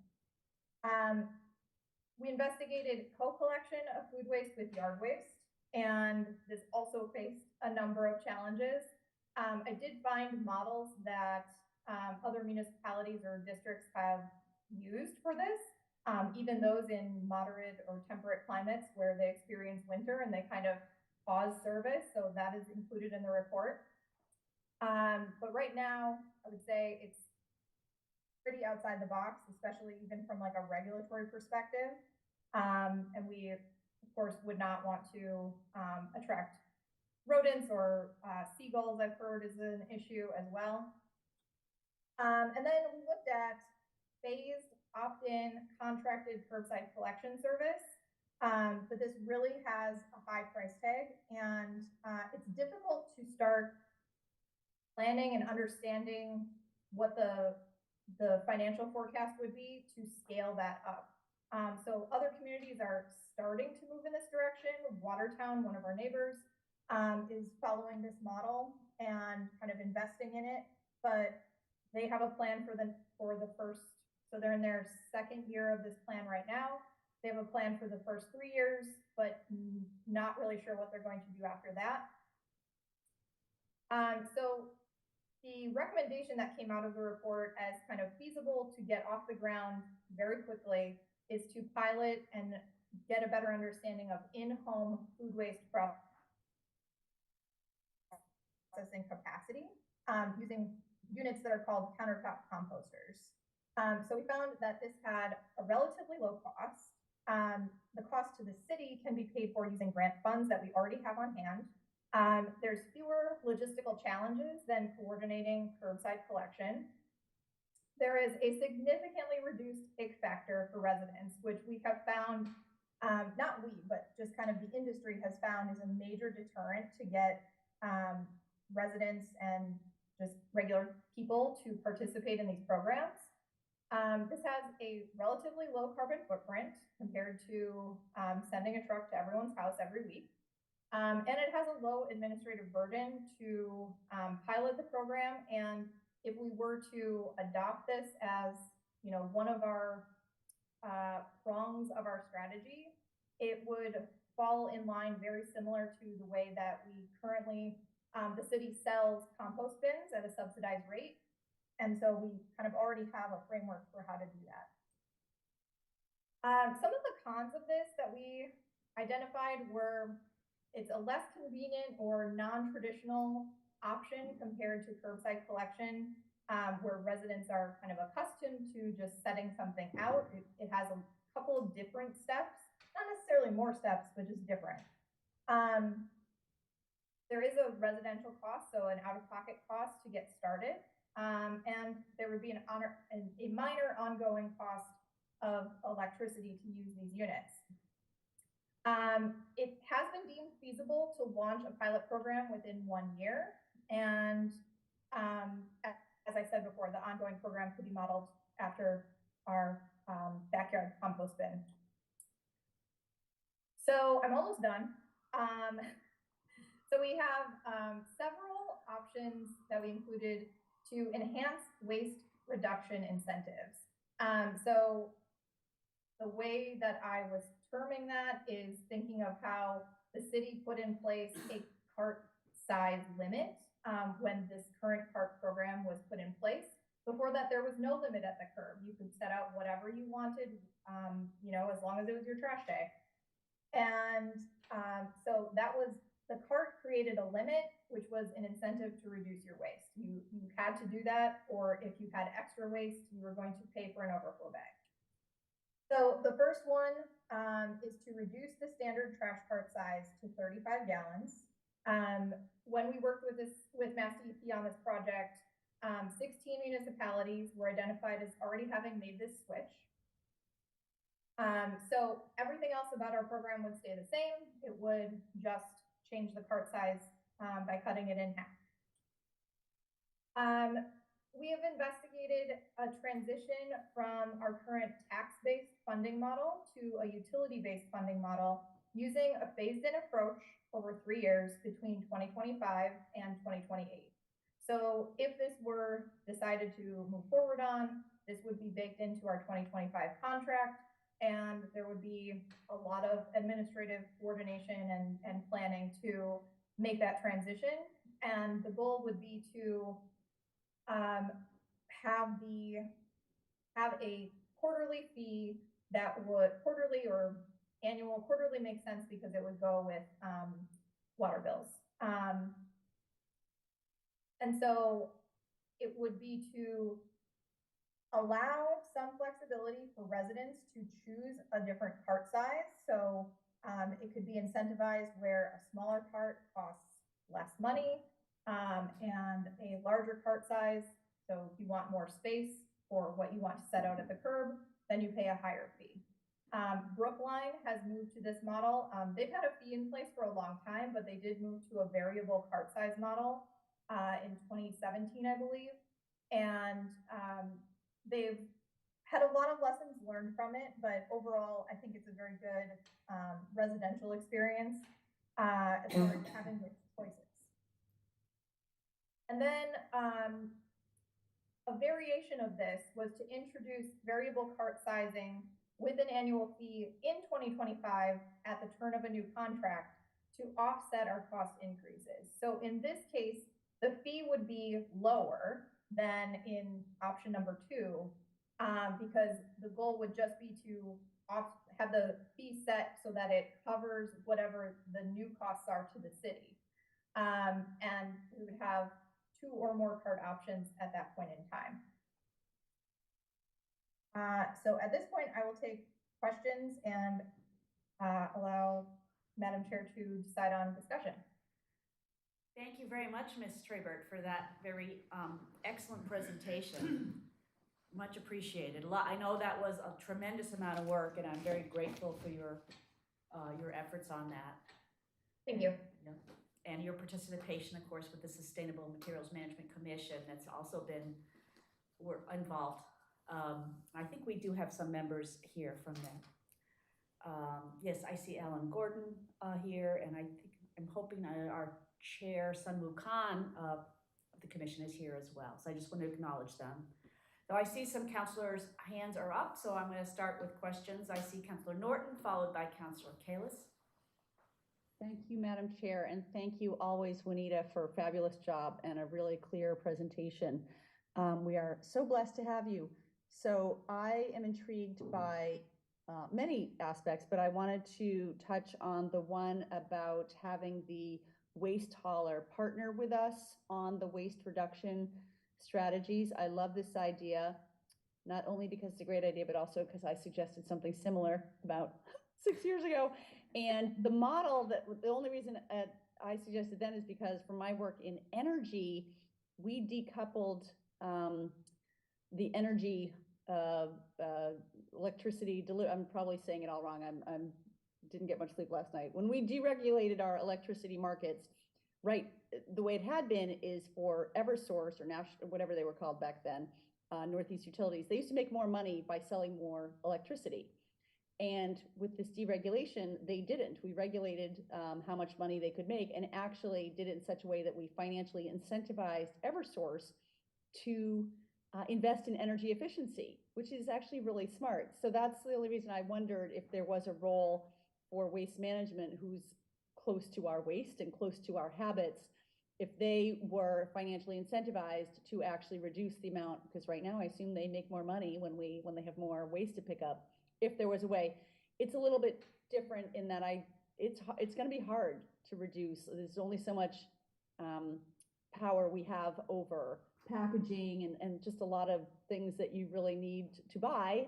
We investigated co-collection of food waste with yard waste, and this also faced a number of challenges. I did find models that other municipalities or districts have used for this, even those in moderate or temperate climates where they experience winter and they kind of pause service. So that is included in the report. But right now, I would say it's pretty outside the box, especially even from like a regulatory perspective. And we, of course, would not want to attract rodents or seagulls, I've heard, is an issue as well. And then we looked at phased opt-in contracted curbside collection service. But this really has a high price tag, and it's difficult to start planning and understanding what the financial forecast would be to scale that up. So other communities are starting to move in this direction. Watertown, one of our neighbors, is following this model and kind of investing in it, but they have a plan for the first, so they're in their 2nd year of this plan right now. They have a plan for the first 3 years, but not really sure what they're going to do after that. So the recommendation that came out of the report as kind of feasible to get off the ground very quickly is to pilot and get a better understanding of in-home food waste processing capacity, using units that are called countertop composters. So we found that this had a relatively low cost. The cost to the city can be paid for using grant funds that we already have on hand. There's fewer logistical challenges than coordinating curbside collection. There is a significantly reduced ick factor for residents, which we have found, not we, but just kind of the industry has found is a major deterrent to get residents and just regular people to participate in these programs. This has a relatively low carbon footprint compared to sending a truck to everyone's house every week. And it has a low administrative burden to pilot the program. And if we were to adopt this as, you know, one of our prongs of our strategy, it would fall in line very similar to the way that we currently, the city sells compost bins at a subsidized rate. And so we kind of already have a framework for how to do that. Some of the cons of this that we identified were it's a less convenient or non-traditional option compared to curbside collection, where residents are kind of accustomed to just setting something out. It has a couple of different steps, not necessarily more steps, but just different. There is a residential cost, so an out-of-pocket cost to get started. And there would be a minor ongoing cost of electricity to use these units. It has been deemed feasible to launch a pilot program within 1 year. And as I said before, the ongoing program could be modeled after our backyard compost bin. So I'm almost done. So we have several options that we included to enhance waste reduction incentives. So the way that I was terming that is thinking of how the city put in place a cart size limit when this current cart program was put in place. Before that, there was no limit at the curb. You could set out whatever you wanted, you know, as long as it was your trash day. And so that was, the cart created a limit, which was an incentive to reduce your waste. You had to do that, or if you had extra waste, you were going to pay for an overflow bag. So the first one is to reduce the standard trash cart size to 35 gallons. When we worked with Mass DEP on this project, 16 municipalities were identified as already having made this switch. So everything else about our program would stay the same. It would just change the cart size by cutting it in half. We have investigated a transition from our current tax-based funding model to a utility-based funding model using a phased-in approach over 3 years between 2025 and 2028. So if this were decided to move forward on, this would be baked into our 2025 contract, and there would be a lot of administrative coordination and planning to make that transition. And the goal would be to have a quarterly fee that would, quarterly or annual, quarterly makes sense because it would go with water bills. And so it would be to allow some flexibility for residents to choose a different cart size. So it could be incentivized where a smaller cart costs less money and a larger cart size. So if you want more space for what you want to set out at the curb, then you pay a higher fee. Brookline has moved to this model. They've had a fee in place for a long time, but they did move to a variable cart size model in 2017, I believe. And they've had a lot of lessons learned from it, but overall, I think it's a very good residential experience as far as having mixed choices. And then a variation of this was to introduce variable cart sizing with an annual fee in 2025 at the turn of a new contract to offset our cost increases. So in this case, the fee would be lower than in option number 2, because the goal would just be to have the fee set so that it covers whatever the new costs are to the city. And we would have 2 or more card options at that point in time. So at this point, I will take questions and allow Madam Chair to decide on discussion. Thank you very much, Ms. Trebert, for that very excellent presentation. Much appreciated. I know that was a tremendous amount of work, and I'm very grateful for your efforts on that. Thank you. And your participation, of course, with the Sustainable Materials Management Commission that's also been involved. I think we do have some members here from them. Yes, I see Alan Gordon here, and I'm hoping our chair, Sunwoo Khan, of the commission is here as well. So I just want to acknowledge them. So I see some counselors' hands are up, so I'm going to start with questions. I see Councilor Norton, followed by Councilor Kalis. Thank you, Madam Chair, and thank you always, Juanita, for a fabulous job and a really clear presentation. We are so blessed to have you. So I am intrigued by many aspects, but I wanted to touch on the one about having the waste hauler partner with us on the waste reduction strategies. I love this idea, not only because it's a great idea, but also because I suggested something similar about 6 years ago. And the model the only reason I suggested then is because from my work in energy, we decoupled the energy electricity I'm probably saying it all wrong. I didn't get much sleep last night. When we deregulated our electricity markets, right, the way it had been is for Eversource or National, whatever they were called back then, Northeast Utilities, they used to make more money by selling more electricity. And with this deregulation, they didn't. We regulated how much money they could make and actually did it in such a way that we financially incentivized Eversource to invest in energy efficiency, which is actually really smart. So that's the only reason I wondered if there was a role for waste management who's close to our waste and close to our habits, if they were financially incentivized to actually reduce the amount, because right now I assume they make more money when they have more waste to pick up. If there was a way, it's a little bit different in that it's going to be hard to reduce. There's only so much power we have over packaging and just a lot of things that you really need to buy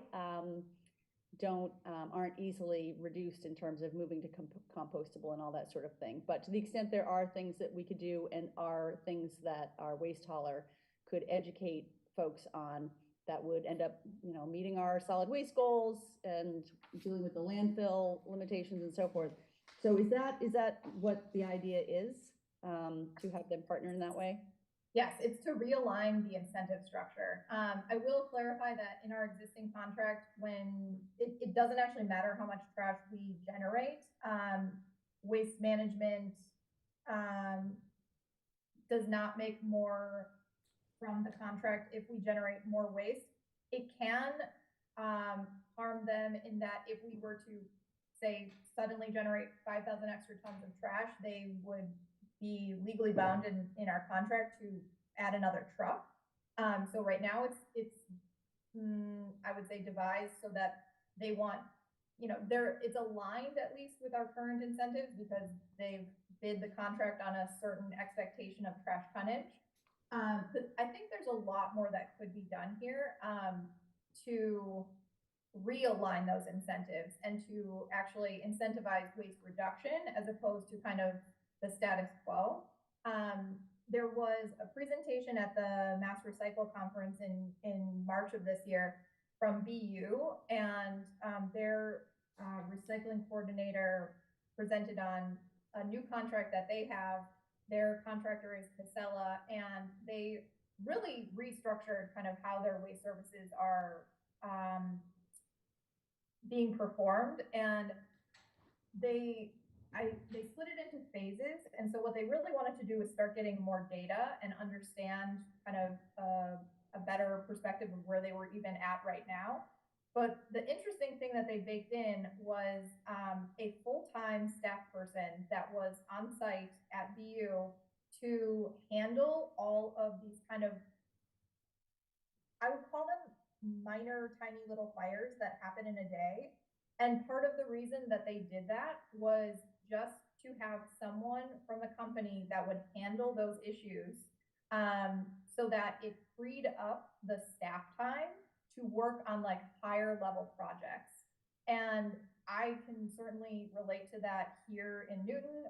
aren't easily reduced in terms of moving to compostable and all that sort of thing. But to the extent there are things that we could do and are things that our waste hauler could educate folks on, that would end up, meeting our solid waste goals and dealing with the landfill limitations and so forth. So is that what the idea is, to have them partner in that way? Yes, it's to realign the incentive structure. I will clarify that in our existing contract, when it doesn't actually matter how much trash we generate, waste management does not make more from the contract if we generate more waste. It can harm them in that if we were to, say, suddenly generate 5,000 extra tons of trash, they would be legally bound in our contract to add another truck. So right now it's I would say devised so that they want, it's aligned at least with our current incentives because they've bid the contract on a certain expectation of trash tonnage. But I think there's a lot more that could be done here to realign those incentives and to actually incentivize waste reduction as opposed to kind of the status quo. There was a presentation at the Mass Recycle Conference in March of this year from BU, and their recycling coordinator presented on a new contract that they have. Their contractor is Casella, and they really restructured kind of how their waste services are being performed, and they split it into phases. And so what they really wanted to do is start getting more data and understand kind of a better perspective of where they were even at right now. But the interesting thing that they baked in was a full-time staff person that was on site at BU to handle all of these kind of, I would call them minor, tiny little fires that happen in a day. And part of the reason that they did that was just to have someone from the company that would handle those issues, so that it freed up the staff time to work on like higher level projects. And I can certainly relate to that here in Newton.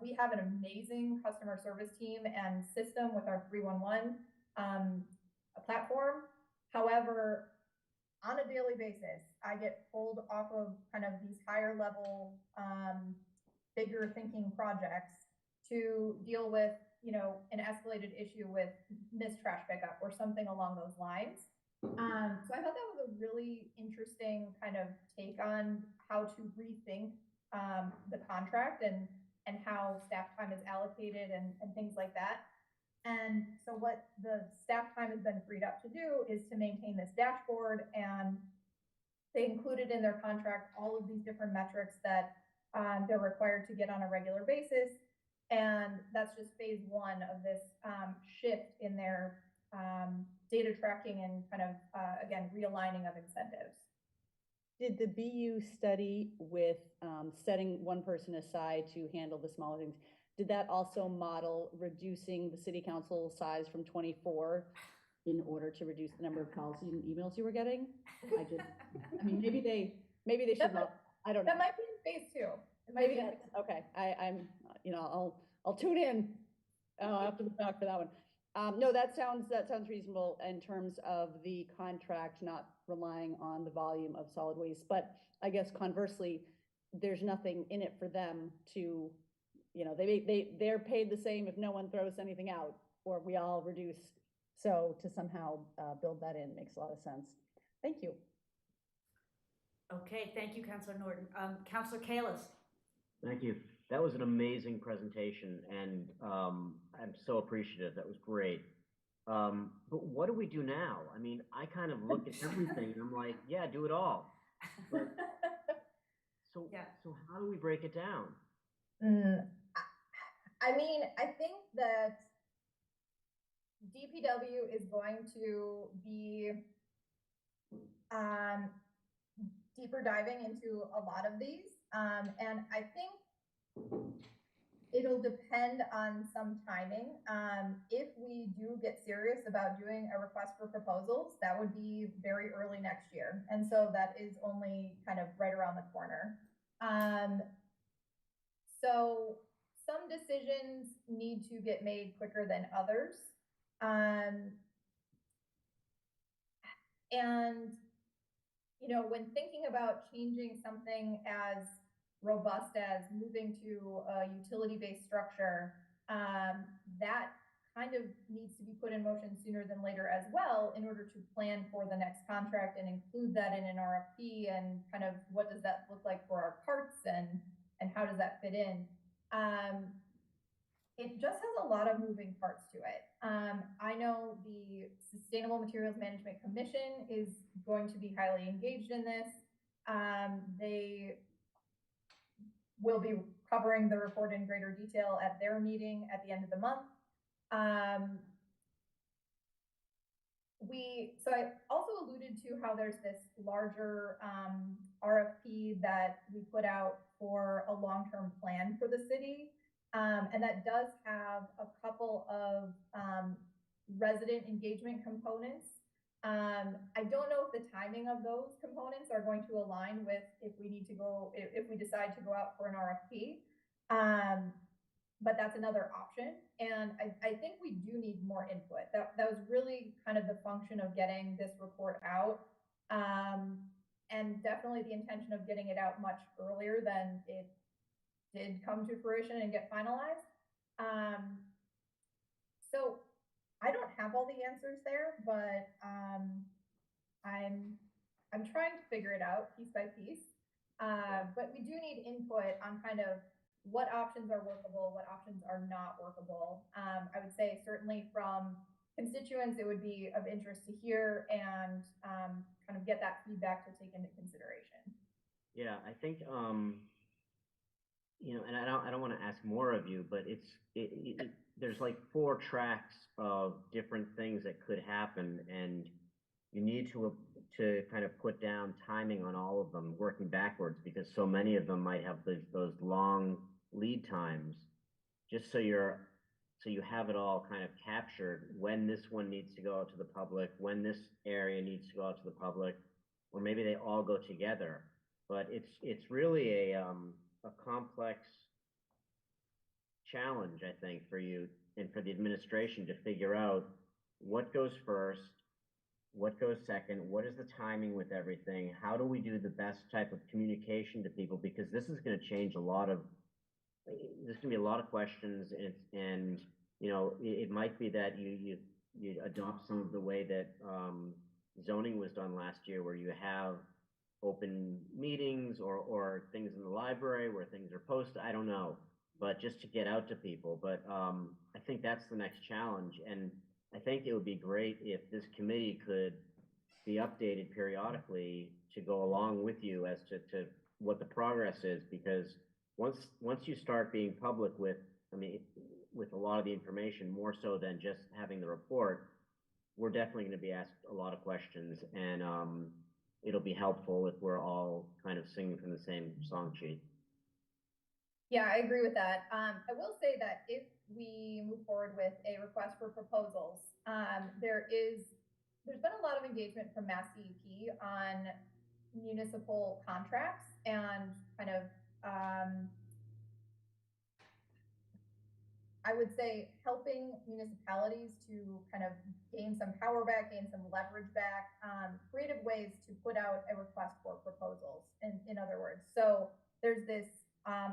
We have an amazing customer service team and system with our 311 platform. However, on a daily basis, I get pulled off of kind of these higher level, bigger thinking projects to deal with, you know, an escalated issue with missed trash pickup or something along those lines. So I thought that was a really interesting kind of take on how to rethink the contract and how staff time is allocated and things like that. And so what the staff time has been freed up to do is to maintain this dashboard, and they included in their contract all of these different metrics that they're required to get on a regular basis. And that's just phase one of this shift in their data tracking and kind of, again, realigning of incentives. Did the BU study with setting one person aside to handle the smaller things, did that also model reducing the city council size from 24 in order to reduce the number of calls and emails you were getting? I mean, maybe they should not, I don't know. That might be in phase two. Maybe that's, okay, I'm, you know, I'll tune in after the fact for that one. No, that sounds reasonable in terms of the contract not relying on the volume of solid waste. But I guess conversely, there's nothing in it for them to, you know, they're paid the same if no one throws anything out or we all reduce. So to somehow build that in makes a lot of sense. Thank you. Okay, thank you, Councilor Norton. Councilor Kalis. Thank you. That was an amazing presentation, and I'm so appreciative. That was great. But what do we do now? I mean, I kind of look at everything and I'm like, yeah, do it all. But, so how do we break it down? I mean, I think that DPW is going to be deeper diving into a lot of these. And I think it'll depend on some timing. If we do get serious about doing a request for proposals, that would be very early next year. And so that is only kind of right around the corner. So some decisions need to get made quicker than others. And, you know, when thinking about changing something as robust as moving to a utility-based structure, that kind of needs to be put in motion sooner than later as well in order to plan for the next contract and include that in an RFP and kind of what does that look like for our parts and how does that fit in. It just has a lot of moving parts to it. I know the Sustainable Materials Management Commission is going to be highly engaged in this. They will be covering the report in greater detail at their meeting at the end of the month. So I also alluded to how there's this larger RFP that we put out for a long-term plan for the city. And that does have a couple of resident engagement components. I don't know if the timing of those components are going to align with if we decide to go out for an RFP. But that's another option. And I think we do need more input. That was really kind of the function of getting this report out. And definitely the intention of getting it out much earlier than it did come to fruition and get finalized. So I don't have all the answers there, but I'm trying to figure it out piece by piece. But we do need input on kind of what options are workable, what options are not workable. I would say certainly from constituents, it would be of interest to hear and kind of get that feedback to take into consideration. Yeah, I think, you know, and I don't want to ask more of you, but there's like 4 tracks of different things that could happen, and you need to to kind of put down timing on all of them, working backwards, because so many of them might have those long lead times, just so you have it all kind of captured when this one needs to go out to the public, when this area needs to go out to the public, or maybe they all go together. But it's really a complex challenge, I think, for you and for the administration to figure out what goes first, what goes second, what is the timing with everything, how do we do the best type of communication to people, because this is going to change there's going to be a lot of questions, and you know, it might be that you adopt some of the way that zoning was done last year, where you have open meetings or things in the library where things are posted. I don't know, but just to get out to people. But I think that's the next challenge, and I think it would be great if this committee could be updated periodically to go along with you as to what the progress is, because once you start being public with, I mean, with a lot of the information, more so than just having the report, we're definitely going to be asked a lot of questions, and it'll be helpful if we're all kind of singing from the same song sheet. Yeah, I agree with that. I will say that if we move forward with a request for proposals, there's been a lot of engagement from Mass DEP on municipal contracts and kind of, I would say, helping municipalities to kind of gain some power back, gain some leverage back, creative ways to put out a request for proposals, in other words. So there's this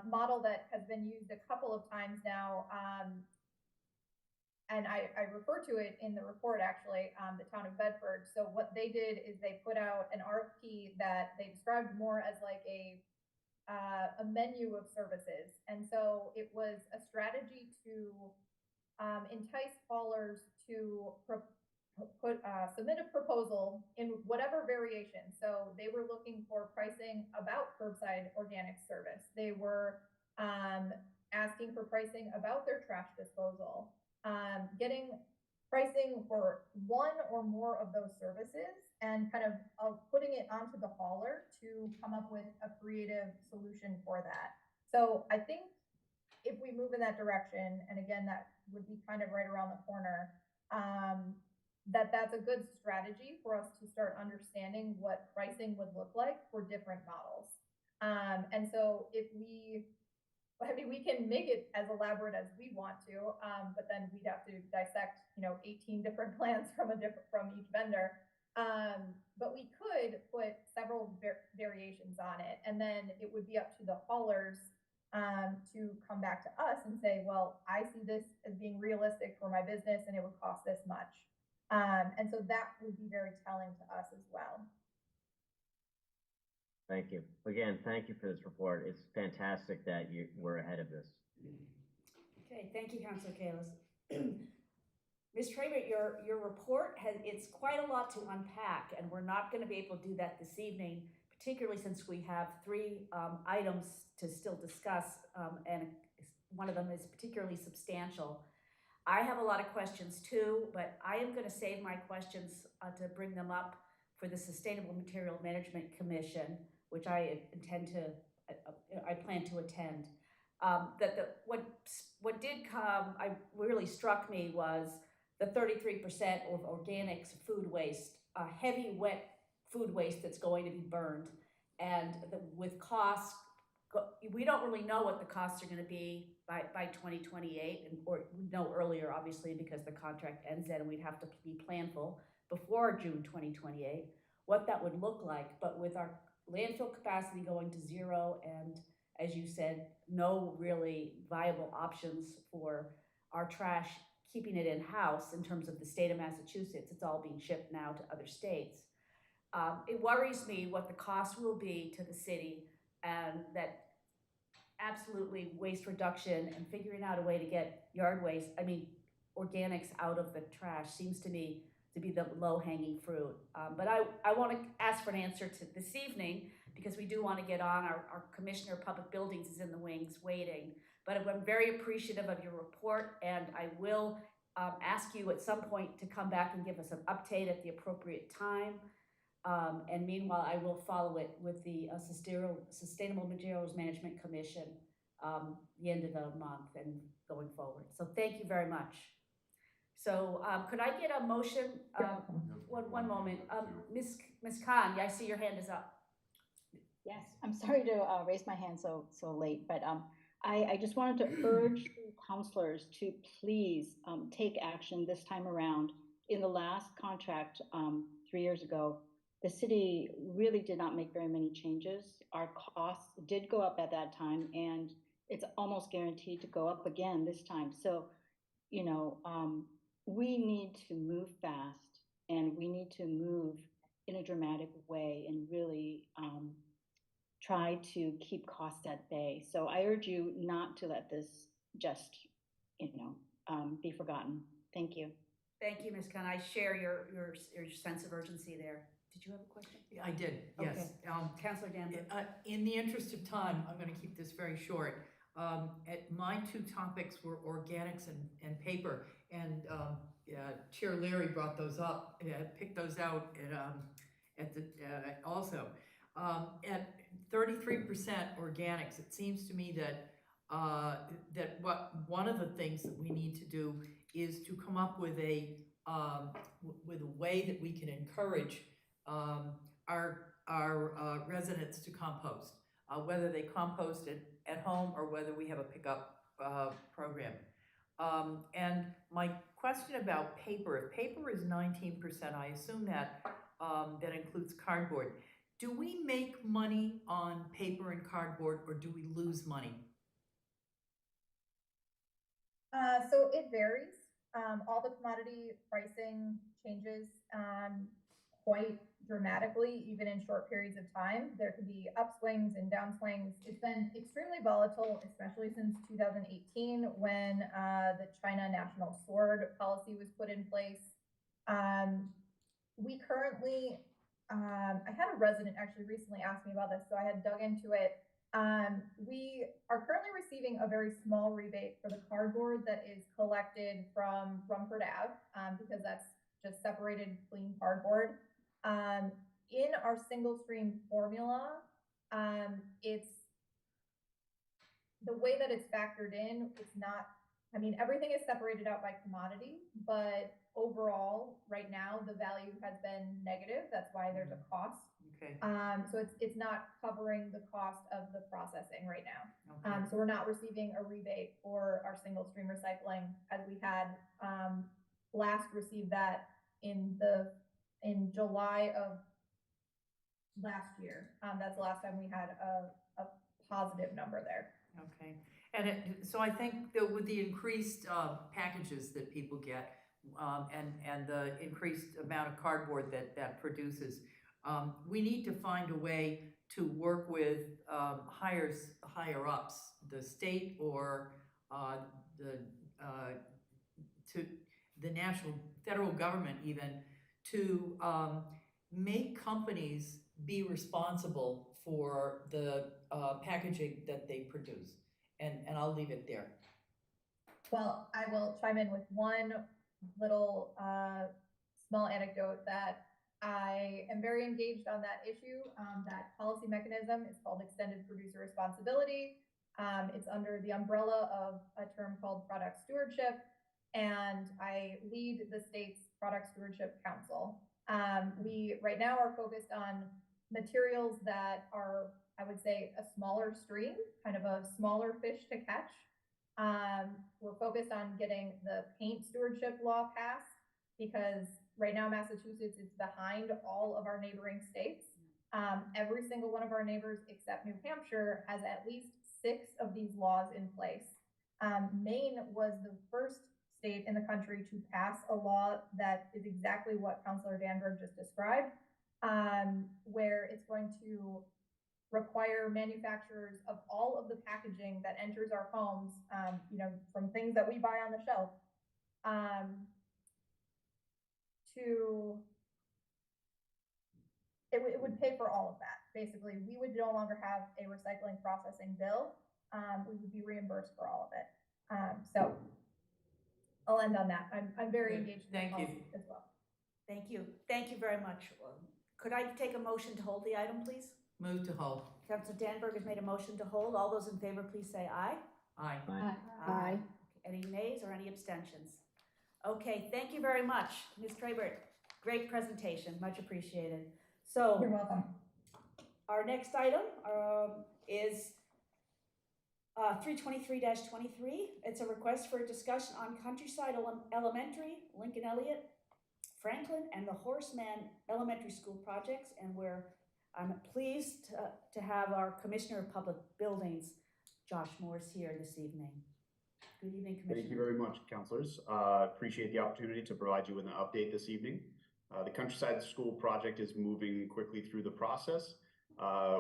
model that has been used a couple of times now, and I refer to it in the report, actually, the town of Bedford. So what they did is they put out an RFP that they described more as like a menu of services. And so it was a strategy to entice callers to submit a proposal in whatever variation. So they were looking for pricing about curbside organic service. They were asking for pricing about their trash disposal, getting pricing for one or more of those services, and kind of putting it onto the hauler to come up with a creative solution for that. So I think if we move in that direction, and again, that would be kind of right around the corner, that's a good strategy for us to start understanding what pricing would look like for different models. And so if we can make it as elaborate as we want to, but then we'd have to dissect, 18 different plans from each vendor. But we could put several variations on it, and then it would be up to the haulers to come back to us and say, well, I see this as being realistic for my business, and it would cost this much. And so that would be very telling to us as well. Thank you. Again, thank you for this report. It's fantastic that we're ahead of this. Okay, thank you, Councilor Kalis. Ms. Traver, your report it's quite a lot to unpack, and we're not going to be able to do that this evening, particularly since we have 3 items to still discuss, and one of them is particularly substantial. I have a lot of questions too, but I am going to save my questions to bring them up for the Sustainable Material Management Commission, which I plan to attend. What did come, really struck me was the 33% of organics food waste, heavy wet food waste that's going to be burned, and with costs, we don't really know what the costs are going to be by 2028, or we know earlier, obviously, because the contract ends then, and we'd have to be planful before June 2028, what that would look like. But with our landfill capacity going to 0, and as you said, no really viable options for our trash, keeping it in-house in terms of the state of Massachusetts, it's all being shipped now to other states. It worries me what the cost will be to the city, and that absolutely waste reduction and figuring out a way to get organics out of the trash seems to me to be the low-hanging fruit. But I want to ask for an answer to this evening, because we do want to get on. Our Commissioner of Public Buildings is in the wings waiting. But I'm very appreciative of your report, and I will ask you at some point to come back and give us an update at the appropriate time. And meanwhile, I will follow it with the Sustainable Materials Management Commission, the end of the month and going forward. So thank you very much. So could I get a motion? One moment. Ms. Khan, I see your hand is up. Yes, I'm sorry to raise my hand so late, but I just wanted to urge counselors to please take action this time around. In the last contract 3 years ago, the city really did not make very many changes. Our costs did go up at that time, and it's almost guaranteed to go up again this time. So, you know, we need to move fast, and we need to move in a dramatic way and really try to keep costs at bay. So I urge you not to let this just, be forgotten. Thank you. Thank you, Ms. Khan. I share your sense of urgency there. Did you have a question? I did, yes. Councilor Danvers. In the interest of time, I'm going to keep this very short. My two topics were organics and paper, and Chair Leary brought those up, picked those out at the also. At 33% organics, it seems to me that one of the things that we need to do is to come up with a way that we can encourage our residents to compost, whether they compost it at home or whether we have a pickup program. And my question about paper, if paper is 19%, I assume that that includes cardboard. Do we make money on paper and cardboard, or do we lose money? So it varies. All the commodity pricing changes quite dramatically, even in short periods of time. There could be upswings and downswings. It's been extremely volatile, especially since 2018 when the China National Sword policy was put in place. We currently, I had a resident actually recently ask me about this, so I had dug into it. We are currently receiving a very small rebate for the cardboard that is collected from Rumford Ave, because that's just separated clean cardboard. In our single stream formula, it's the way that it's factored in, it's not, I mean, everything is separated out by commodity, but overall, right now, the value has been negative. That's why there's a cost. Okay. So it's not covering the cost of the processing right now. Okay. So we're not receiving a rebate for our single stream recycling as we had last received that in July of last year. That's the last time we had a positive number there. Okay. And so I think that with the increased packages that people get and the increased amount of cardboard that produces, we need to find a way to work with higher ups, the state or the federal government even, to make companies be responsible for the packaging that they produce. And I'll leave it there. Well, I will chime in with one little small anecdote that I am very engaged on that issue. That policy mechanism is called extended producer responsibility. It's under the umbrella of a term called product stewardship, and I lead the state's product stewardship council. We right now are focused on materials that are, I would say, a smaller stream, kind of a smaller fish to catch. We're focused on getting the paint stewardship law passed because right now Massachusetts is behind all of our neighboring states. Every single one of our neighbors except New Hampshire has at least 6 of these laws in place. Maine was the first state in the country to pass a law that is exactly what Councilor Danberg just described, where it's going to require manufacturers of all of the packaging that enters our homes, from things that we buy on the shelf, it would pay for all of that. Basically, we would no longer have a recycling processing bill. We would be reimbursed for all of it. So I'll end on that. I'm very engaged in Thank you. as well. Thank you. Thank you very much. Could I take a motion to hold the item, please? Move to hold. Councilor Danberg has made a motion to hold. All those in favor, please say aye. Aye. Aye. Any nays or any abstentions? Okay, thank you very much, Ms. Trabert. Great presentation, much appreciated. So You're welcome. our next item is 323-23. It's a request for a discussion on Countryside Elementary, Lincoln Elliott, Franklin, and the Horseman Elementary School projects. And I'm pleased to have our Commissioner of Public Buildings, Josh Morse, here this evening. Good evening, Commissioner. Thank you very much, councilors. Appreciate the opportunity to provide you with an update this evening. The Countryside School project is moving quickly through the process.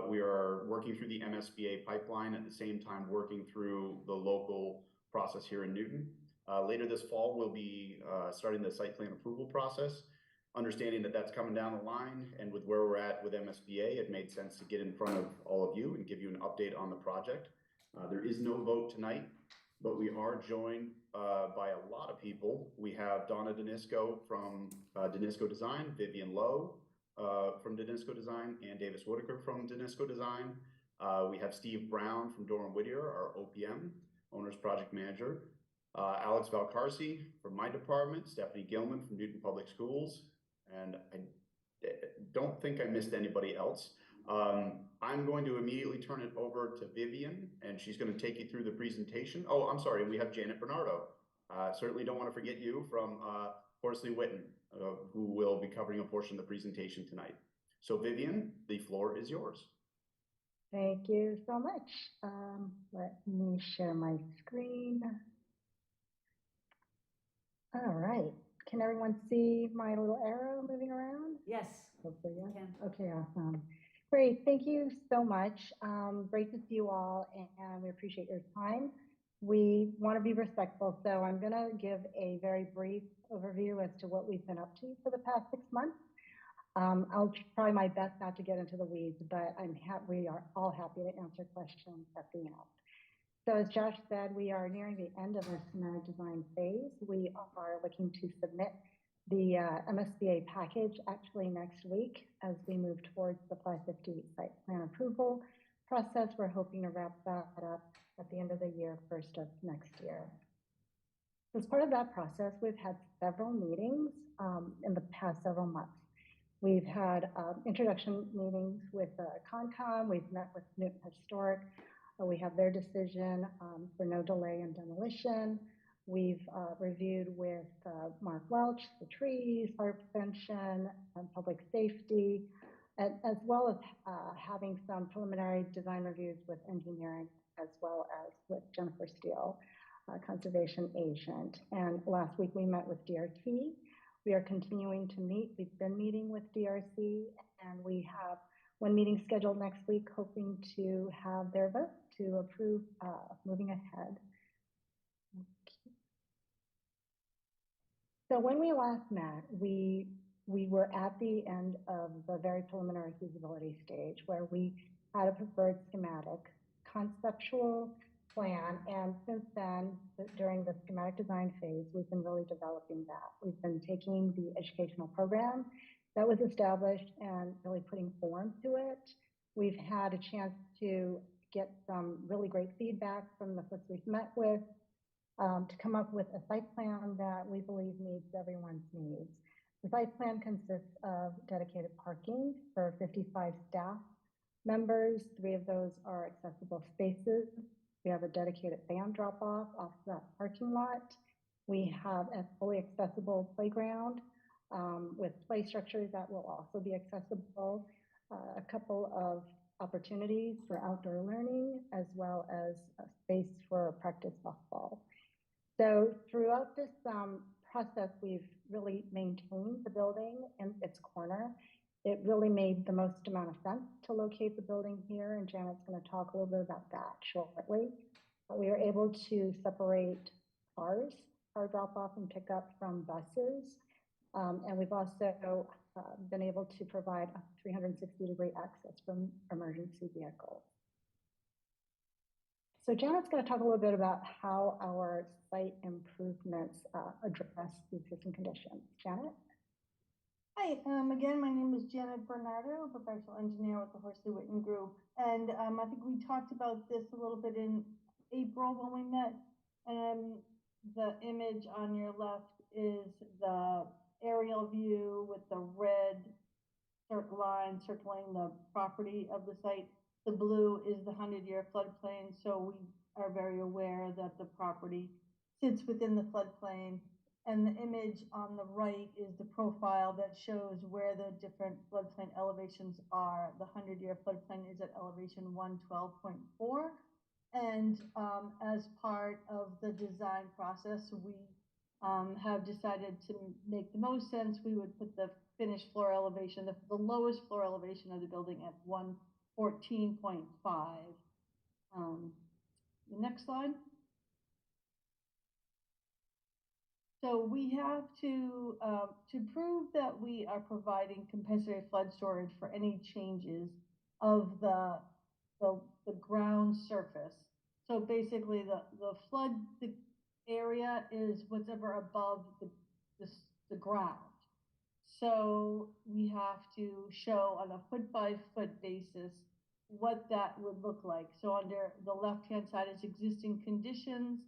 We are working through the MSBA pipeline at the same time working through the local process here in Newton. Later this fall, we'll be starting the site plan approval process, understanding that that's coming down the line, and with where we're at with MSBA, it made sense to get in front of all of you and give you an update on the project. There is no vote tonight, but we are joined by a lot of people. We have Donna Danisco from Danisco Design, Vivian Lowe from Danisco Design, and Davis Whitaker from Danisco Design. We have Steve Brown from Doran Whittier, our OPM, Owner's Project Manager. Alex Valcarci from my department, Stephanie Gilman from Newton Public Schools, and I don't think I missed anybody else. I'm going to immediately turn it over to Vivian, and she's going to take you through the presentation. Oh, I'm sorry, we have Janet Bernardo. Certainly don't want to forget you from Horsley Witten, who will be covering a portion of the presentation tonight. So Vivian, the floor is yours. Thank you so much. Let me share my screen. All right. Can everyone see my little arrow moving around? Yes. Hopefully, yes. Can. Okay, awesome. Great. Thank you so much. Great to see you all, and we appreciate your time. We want to be respectful, so I'm going to give a very brief overview as to what we've been up to for the past 6 months. I'll try my best not to get into the weeds, but we are all happy to answer questions at the end. So as Josh said, we are nearing the end of our schematic design phase. We are looking to submit the MSBA package actually next week as we move towards the 550 site plan approval process. We're hoping to wrap that up at the end of the year, first of next year. As part of that process, we've had several meetings in the past several months. We've had introduction meetings with Concom. We've met with Newton Historic. We have their decision for no delay in demolition. We've reviewed with Mark Welch, the trees, fire prevention, public safety, as well as having some preliminary design reviews with engineering, as well as with Jennifer Steele, conservation agent. And last week we met with DRT. We are continuing to meet. We've been meeting with DRC, and we have one meeting scheduled next week, hoping to have their vote to approve moving ahead. Okay. So when we last met, we were at the end of the very preliminary feasibility stage where we had a preferred schematic, conceptual plan, and since then, during the schematic design phase, we've been really developing that. We've been taking the educational program that was established and really putting form to it. We've had a chance to get some really great feedback from the folks we've met with to come up with a site plan that we believe meets everyone's needs. The site plan consists of dedicated parking for 55 staff members. 3 of those are accessible spaces. We have a dedicated van drop-off off that parking lot. We have a fully accessible playground with play structures that will also be accessible, a couple of opportunities for outdoor learning, as well as a space for practice softball. So throughout this process, we've really maintained the building in its corner. It really made the most amount of sense to locate the building here, and Janet's going to talk a little bit about that shortly. We were able to separate car drop-off and pickup from buses, and we've also been able to provide a 360-degree access from emergency vehicles. So Janet's going to talk a little bit about how our site improvements address the existing conditions. Janet? Hi, again, my name is Janet Bernardo, professional engineer with the Horsley Witten Group. And I think we talked about this a little bit in April when we met. The image on your left is the aerial view with the red circle line circling the property of the site. The blue is the 100-year floodplain, so we are very aware that the property sits within the floodplain. And the image on the right is the profile that shows where the different floodplain elevations are. The 100-year floodplain is at elevation 112.4. And as part of the design process, we have decided to make the most sense. We would put the finished floor elevation, the lowest floor elevation of the building at 114.5. The next slide. So we have to prove that we are providing compensatory flood storage for any changes of the ground surface. So basically the area is whatever above the ground. So we have to show on a foot by foot basis what that would look like. So under the left-hand side is existing conditions.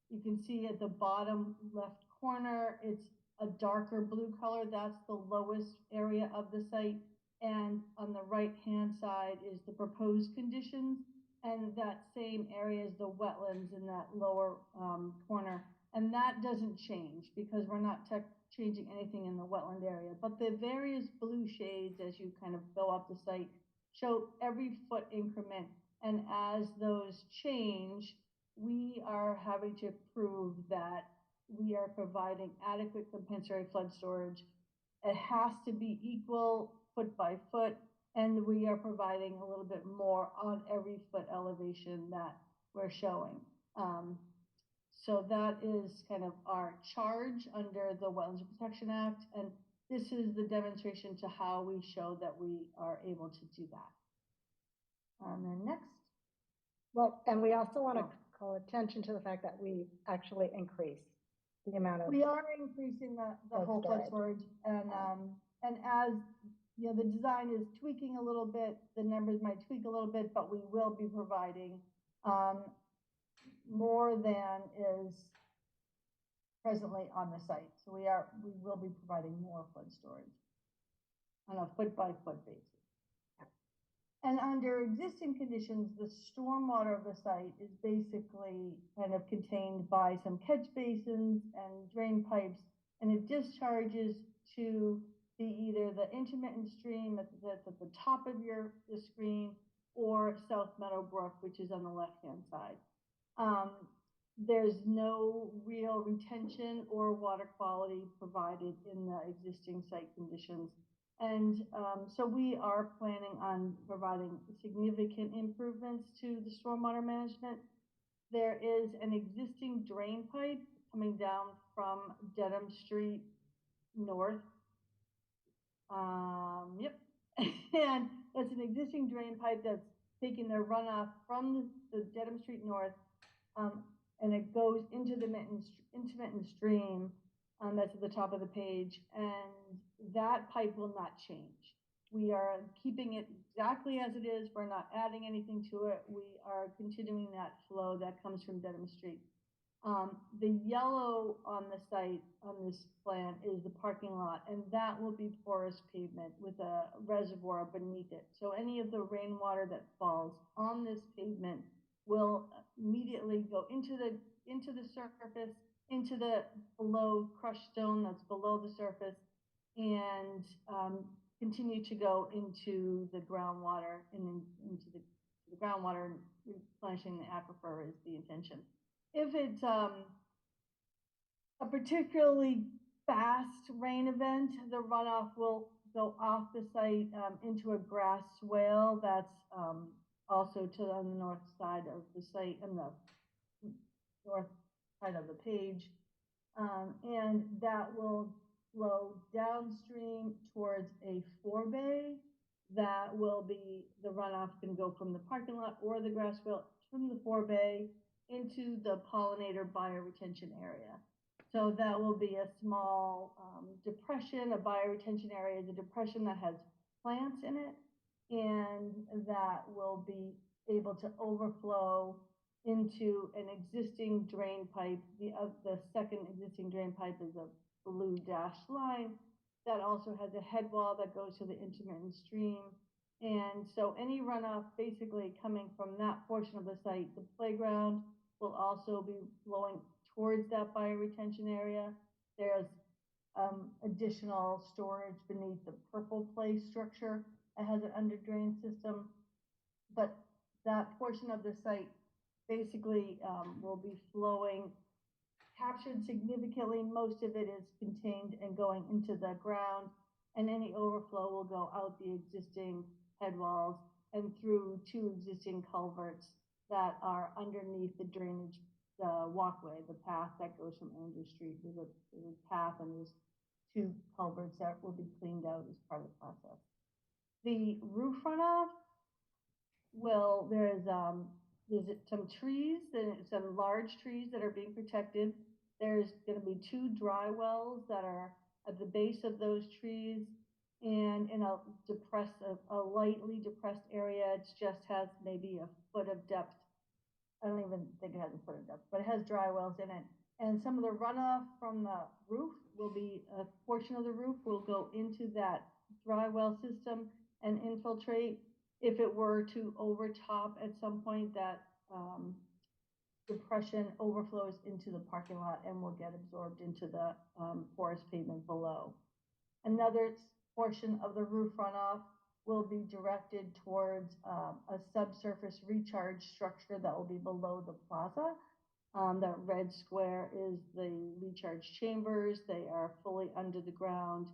You can see at the bottom left corner, it's a darker blue color. That's the lowest area of the site. And on the right-hand side is the proposed conditions. And that same area is the wetlands in that lower corner. And that doesn't change because we're not changing anything in the wetland area. But the various blue shades as you kind of go up the site show every foot increment. And as those change, we are having to prove that we are providing adequate compensatory flood storage. It has to be equal foot by foot, and we are providing a little bit more on every foot elevation that we're showing. So that is kind of our charge under the Wetlands Protection Act, and this is the demonstration to how we show that we are able to do that. And then next. Well, and we also want to call attention to the fact that we actually increase the amount of. We are increasing the whole flood storage, and as you know, the design is tweaking a little bit. The numbers might tweak a little bit, but we will be providing more than is presently on the site. So we will be providing more flood storage on a foot by foot basis. And under existing conditions, the stormwater of the site is basically kind of contained by some catch basins and drain pipes, and it discharges to either the intermittent stream that's at the top of the screen or South Meadow Brook, which is on the left-hand side. There's no real retention or water quality provided in the existing site conditions. And so we are planning on providing significant improvements to the stormwater management. There is an existing drain pipe coming down from Dedham Street north. Yep. And that's an existing drain pipe that's taking their runoff from the Dedham Street north, and it goes into the intermittent stream that's at the top of the page, and that pipe will not change. We are keeping it exactly as it is. We're not adding anything to it. We are continuing that flow that comes from Dedham Street. The yellow on the site on this plan is the parking lot, and that will be porous pavement with a reservoir beneath it. So any of the rainwater that falls on this pavement will immediately go into the surface, into the below crushed stone that's below the surface, and continue to go into the groundwater and into the groundwater, and replenishing the aquifer is the intention. If it's a particularly fast rain event, the runoff will go off the site into a grass swale that's also on the north side of the site, and the north side of the page, and that will flow downstream towards a forebay. That will be, the runoff can go from the parking lot or the grass swale from the forebay into the pollinator bioretention area. So that will be a small depression. A bioretention area is a depression that has plants in it, and that will be able to overflow into an existing drain pipe. The second existing drain pipe is a blue dashed line that also has a head wall that goes to the intermittent stream. And so any runoff basically coming from that portion of the site, the playground will also be flowing towards that bioretention area. There's additional storage beneath the purple play structure that has an under drain system. But that portion of the site basically will be flowing, captured significantly. Most of it is contained and going into the ground, and any overflow will go out the existing head walls and through two existing culverts that are underneath the drainage, the walkway, the path that goes from Andrew Street. There's a path and there's two culverts that will be cleaned out as part of the process. The roof runoff there's some trees, some large trees that are being protected. There's going to be two dry wells that are at the base of those trees, and in a lightly depressed area. It just has maybe a foot of depth. I don't even think it has a foot of depth, but it has dry wells in it. And some of the runoff from the roof will be, a portion of the roof will go into that dry well system and infiltrate. If it were to overtop at some point, that depression overflows into the parking lot and will get absorbed into the porous pavement below. Another portion of the roof runoff will be directed towards a subsurface recharge structure that will be below the plaza. That red square is the recharge chambers. They are fully under the ground,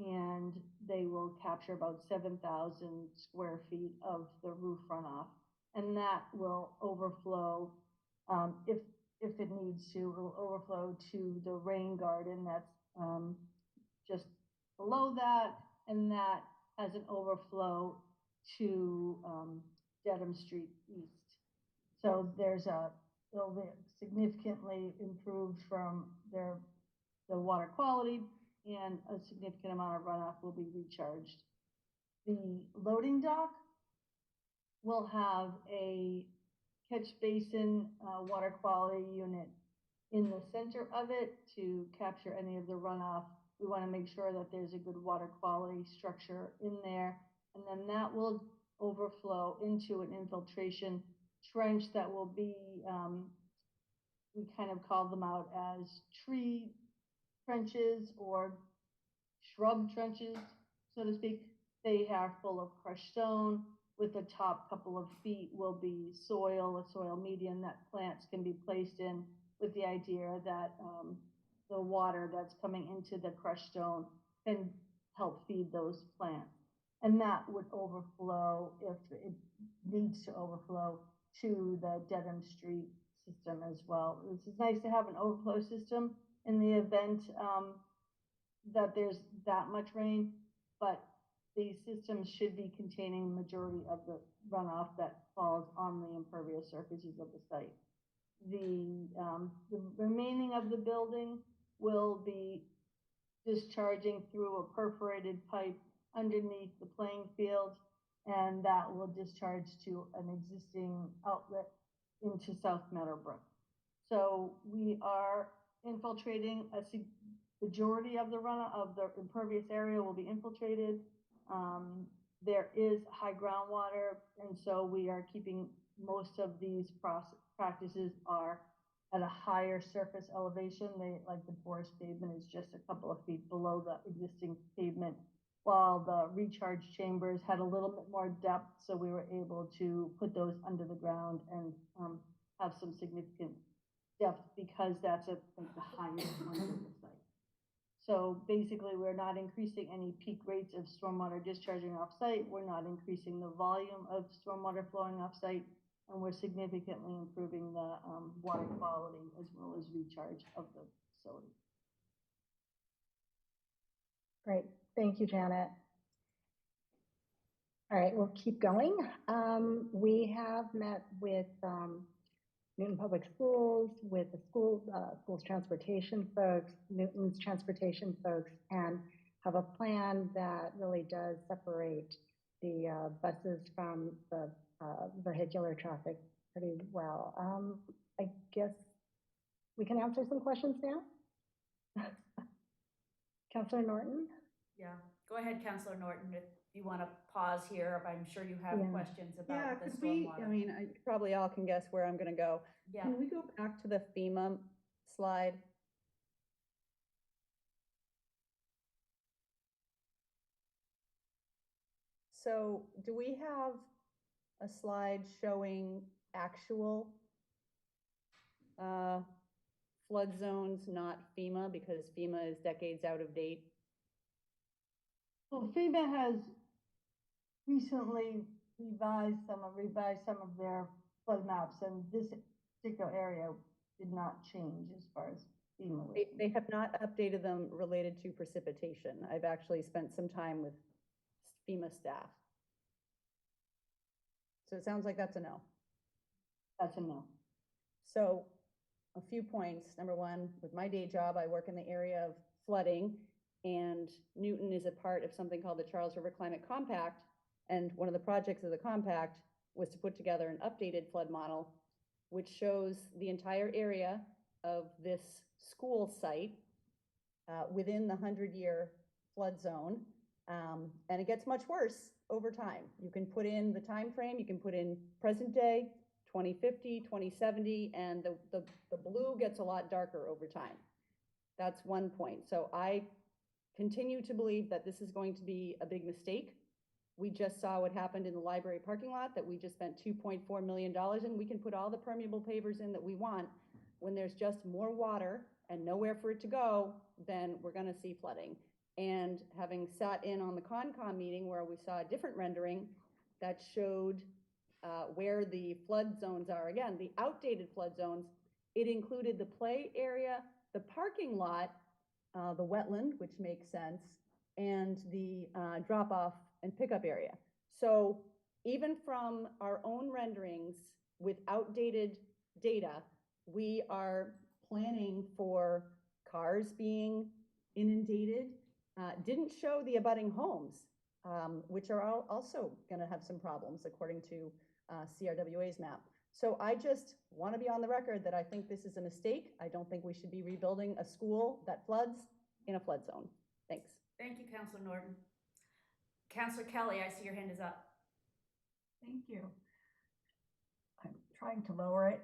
and they will capture about 7,000 square feet of the roof runoff. And that will overflow, if it needs to, it will overflow to the rain garden that's just below that, and that has an overflow to Dedham Street East. So it'll be significantly improved from the water quality, and a significant amount of runoff will be recharged. The loading dock will have a catch basin water quality unit in the center of it to capture any of the runoff. We want to make sure that there's a good water quality structure in there, and then that will overflow into an infiltration trench that will be, we kind of call them out as tree trenches or shrub trenches, so to speak. They are full of crushed stone. With the top couple of feet will be soil, a soil medium that plants can be placed in, with the idea that the water that's coming into the crushed stone can help feed those plants. And that would overflow, if it needs to overflow, to the Dedham Street system as well. It's nice to have an overflow system in the event that there's that much rain, but these systems should be containing the majority of the runoff that falls on the impervious surfaces of the site. The remaining of the building will be discharging through a perforated pipe underneath the playing field, and that will discharge to an existing outlet into South Meadowbrook. So we are infiltrating majority of the runoff of the impervious area will be infiltrated. There is high groundwater, and so we are keeping most of these practices are at a higher surface elevation. Like the porous pavement is just a couple of feet below the existing pavement, while the recharge chambers had a little bit more depth, so we were able to put those under the ground and have some significant depth, because that's at like the highest point of the site. So basically, we're not increasing any peak rates of stormwater discharging off-site. We're not increasing the volume of stormwater flowing off-site, and we're significantly improving the water quality as well as recharge of the facility. Great, thank you, Janet. All right, we'll keep going. We have met with Newton Public Schools, with the schools transportation folks, Newton's transportation folks, and have a plan that really does separate the buses from the vehicular traffic pretty well. I guess we can answer some questions now. Counselor Norton? Yeah, go ahead, Counselor Norton, if you want to pause here, I'm sure you have Yeah. questions Yeah, about the could we, stormwater. I mean, probably all can guess where I'm gonna go. Yeah. Can we go back to the FEMA slide? So do we have a slide showing actual flood zones, not FEMA, because FEMA is decades out of date? Well, FEMA has recently revised some of their flood maps, and this particular area did not change as far as FEMA was. They have not updated them related to precipitation. I've actually spent some time with FEMA staff. So it sounds like that's a no. That's a no. So a few points. Number one, with my day job, I work in the area of flooding, and Newton is a part of something called the Charles River Climate Compact. And one of the projects of the compact was to put together an updated flood model, which shows the entire area of this school site within the 100-year flood zone. And it gets much worse over time. You can put in the time frame, you can put in present day, 2050, 2070, and the blue gets a lot darker over time. That's one point. So I continue to believe that this is going to be a big mistake. We just saw what happened in the library parking lot, that we just spent $2.4 million in. We can put all the permeable pavers in that we want. When there's just more water and nowhere for it to go, then we're gonna see flooding. And having sat in on the Concom meeting where we saw a different rendering that showed where the flood zones are, again, the outdated flood zones, it included the play area, the parking lot, the wetland, which makes sense, and the drop-off and pickup area. So even from our own renderings with outdated data, we are planning for cars being inundated. Didn't show the abutting homes, which are also gonna have some problems according to CRWA's map. So I just wanna be on the record that I think this is a mistake. I don't think we should be rebuilding a school that floods in a flood zone. Thanks. Thank you, Counselor Norton. Counselor Kelly, I see your hand is up. Thank you. I'm trying to lower it.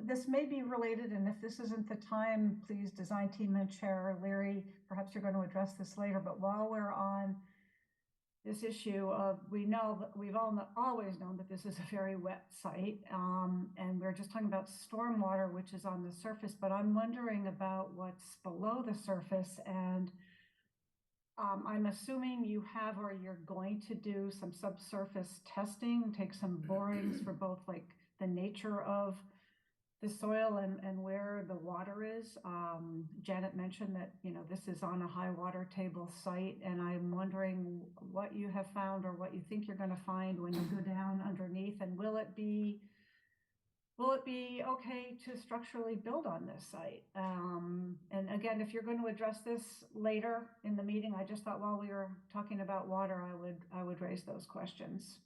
This may be related, and if this isn't the time, please, Design Team and Chair Leary, perhaps you're going to address this later, but while we're on this issue of, we know that we've always known that this is a very wet site, and we're just talking about stormwater, which is on the surface, but I'm wondering about what's below the surface, and I'm assuming you have, or you're going to do some subsurface testing, take some borings for both like the nature of the soil and where the water is. Janet mentioned that, you know, this is on a high water table site, and I'm wondering what you have found or what you think you're gonna find when you go down underneath, and will it be okay to structurally build on this site? And again, if you're going to address this later in the meeting, I just thought while we were talking about water, I would raise those questions.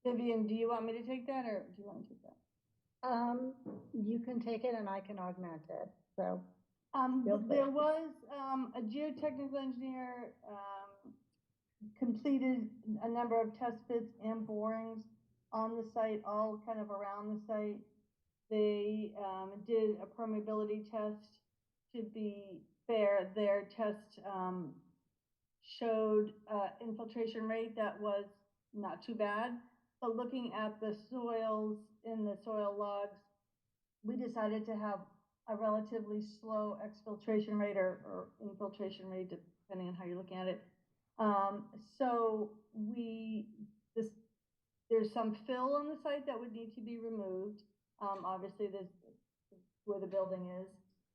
Vivian, do you want me to take that, or do you want to take that? You can take it and I can augment it, so. There was a geotechnical engineer completed a number of test pits and borings on the site, all kind of around the site. They did a permeability test. To be fair, their test showed infiltration rate that was not too bad. But looking at the soils in the soil logs, we decided to have a relatively slow exfiltration rate or infiltration rate, depending on how you're looking at it. So there's some fill on the site that would need to be removed. Obviously, there's where the building is,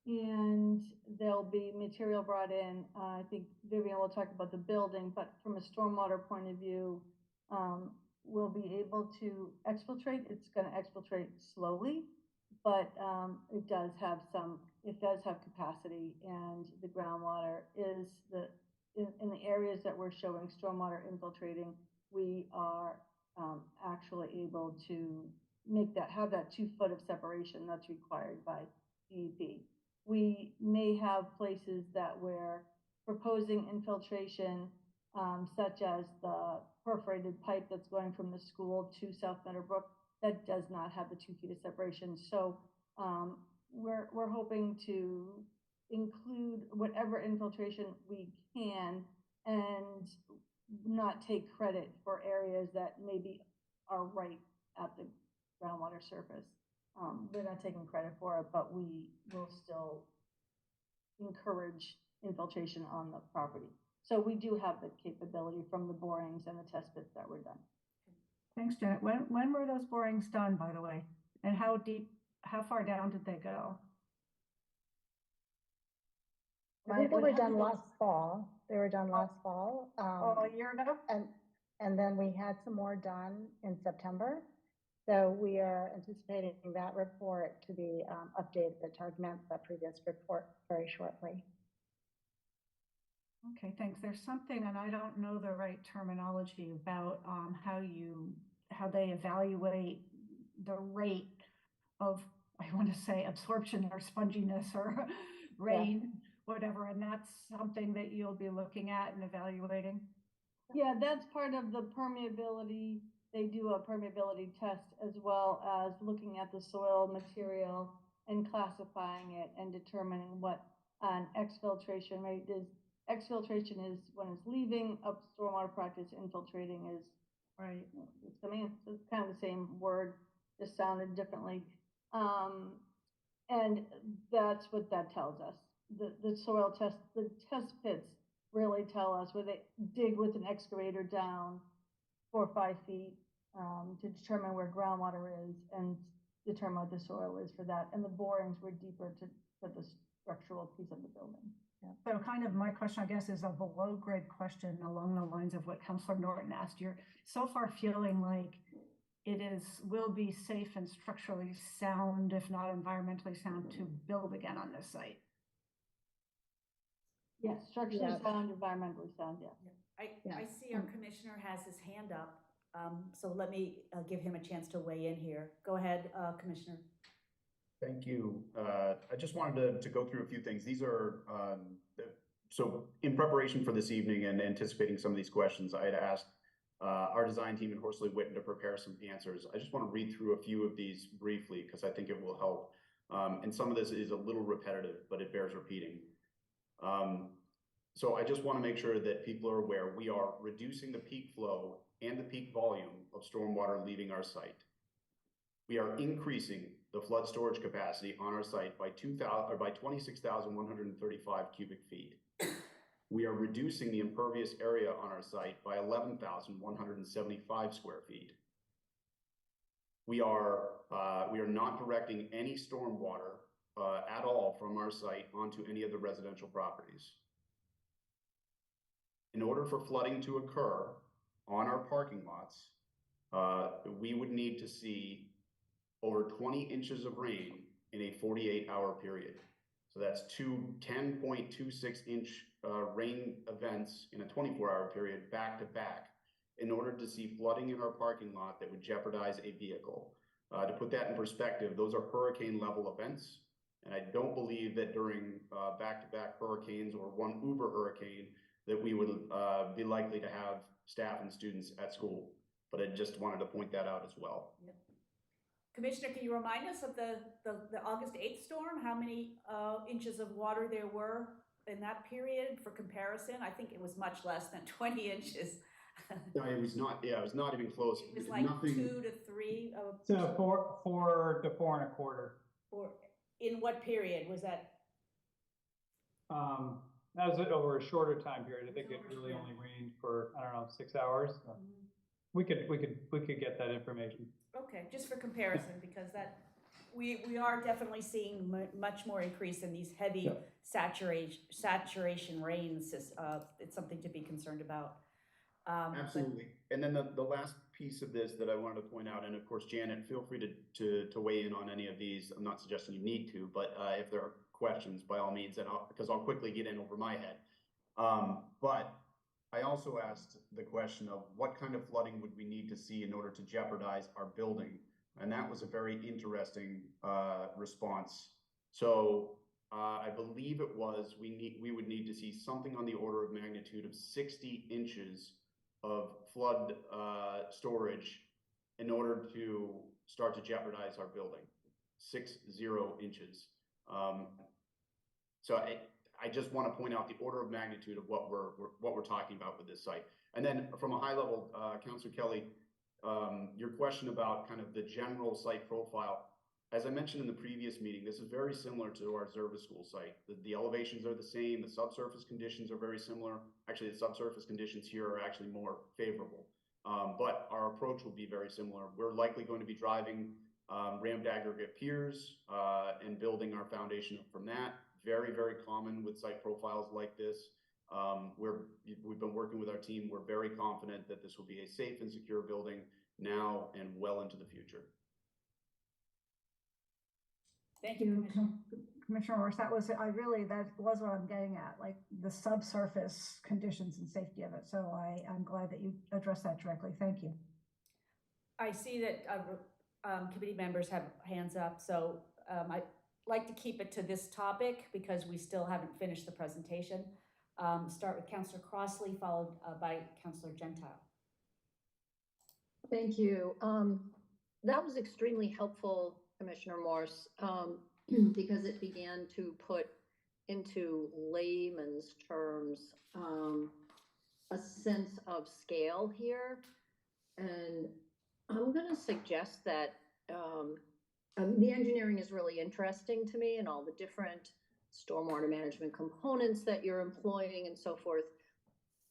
and there'll be material brought in. I think Vivian will talk about the building, but from a stormwater point of view, will be able to exfiltrate. It's gonna exfiltrate slowly, but, it does have capacity, and the groundwater is in the areas that we're showing stormwater infiltrating, we are, actually able to have that 2 foot of separation that's required by DEP. We may have places that we're proposing infiltration, such as the perforated pipe that's going from the school to South Meadowbrook, that does not have the 2 feet of separation. So, we're hoping to include whatever infiltration we can and not take credit for areas that maybe are right at the groundwater surface. We're not taking credit for it, but we will still encourage infiltration on the property. So we do have the capability from the borings and the test pits that were done. Thanks, Janet. When were those borings done, by the way? And how deep, how far down did they go? I think they What were done happened- last fall. They were done last fall. Oh, a year ago? And then we had some more done in September. So we are anticipating that report to be updated to augment the previous report very shortly. Okay, thanks. There's something, and I don't know the right terminology about how they evaluate the rate of, I want to say absorption or sponginess or rain, whatever, and that's something that you'll be looking at and evaluating. Yeah, that's part of the permeability. They do a permeability test as well as looking at the soil material and classifying it and determining what an exfiltration rate is. Exfiltration is when it's leaving a stormwater practice, infiltrating is, right, it's coming, it's kind of the same word, just sounded differently. And that's what that tells us. The soil test, the test pits really tell us where they dig with an excavator down 4 or 5 feet to determine where groundwater is and determine what the soil is for that. And the borings were deeper for the structural piece of the building. So kind of my question, I guess, is a below grade question along the lines of what Councilor Norton asked. You're so far feeling like will be safe and structurally sound, if not environmentally sound, to build again on this site. Yes, structurally sound, environmentally sound, yes. I see our commissioner has his hand up, so let me give him a chance to weigh in here. Go ahead, Commissioner. Thank you. I just wanted to go through a few things. These are, so in preparation for this evening and anticipating some of these questions, I had asked our design team at Horsley Witten to prepare some answers. I just want to read through a few of these briefly because I think it will help. And some of this is a little repetitive, but it bears repeating. So I just want to make sure that people are aware we are reducing the peak flow and the peak volume of stormwater leaving our site. We are increasing the flood storage capacity on our site by 26,135 cubic feet. We are reducing the impervious area on our site by 11,175 square feet. We are not directing any stormwater at all from our site onto any of the residential properties. In order for flooding to occur on our parking lots, we would need to see over 20 inches of rain in a 48-hour period. So that's 10.26 inch rain events in a 24-hour period back to back in order to see flooding in our parking lot that would jeopardize a vehicle. To put that in perspective, those are hurricane level events. And I don't believe that during back-to-back hurricanes or one Uber hurricane that we would be likely to have staff and students at school. But I just wanted to point that out as well. Yep. Commissioner, can you remind us of the August 8th storm? How many inches of water there were in that period for comparison? I think it was much less than 20 inches. No, it was not. Yeah, it was not even close. It was like nothing. 2 to 3. So 4 to 4.25. Or in what period was that? That was over a shorter time period. I think it really only rained for, I don't know, 6 hours. So we could get that information. Okay, just for comparison, because that we are definitely seeing much more increase in these heavy saturation rains. It's something to be concerned about. Absolutely. And then the last piece of this that I wanted to point out, and of course, Janet, feel free to weigh in on any of these. I'm not suggesting you need to, but if there are questions, by all means, because I'll quickly get in over my head. But I also asked the question of what kind of flooding would we need to see in order to jeopardize our building? And that was a very interesting response. So I believe it was we would need to see something on the order of magnitude of 60 inches of flood storage in order to start to jeopardize our building. 60 inches. So I just want to point out the order of magnitude of what we're talking about with this site. And then from a high level, Councilor Kelly, your question about kind of the general site profile, as I mentioned in the previous meeting, this is very similar to our Zerva School site. The elevations are the same, the subsurface conditions are very similar. Actually, the subsurface conditions here are actually more favorable. But our approach will be very similar. We're likely going to be driving rammed aggregate piers and building our foundation up from that. Very, very common with site profiles like this. We've been working with our team. We're very confident that this will be a safe and secure building now and well into the future. Thank you, Commissioner Morris. That was what I'm getting at, like the subsurface conditions and safety of it. So I'm glad that you addressed that directly. Thank you. I see that committee members have hands up, so I'd like to keep it to this topic because we still haven't finished the presentation. Start with Councillor Crossley, followed by Councillor Gentile. Thank you. That was extremely helpful, Commissioner Morse, because it began to put into layman's terms a sense of scale here. And I'm going to suggest that the engineering is really interesting to me and all the different stormwater management components that you're employing and so forth.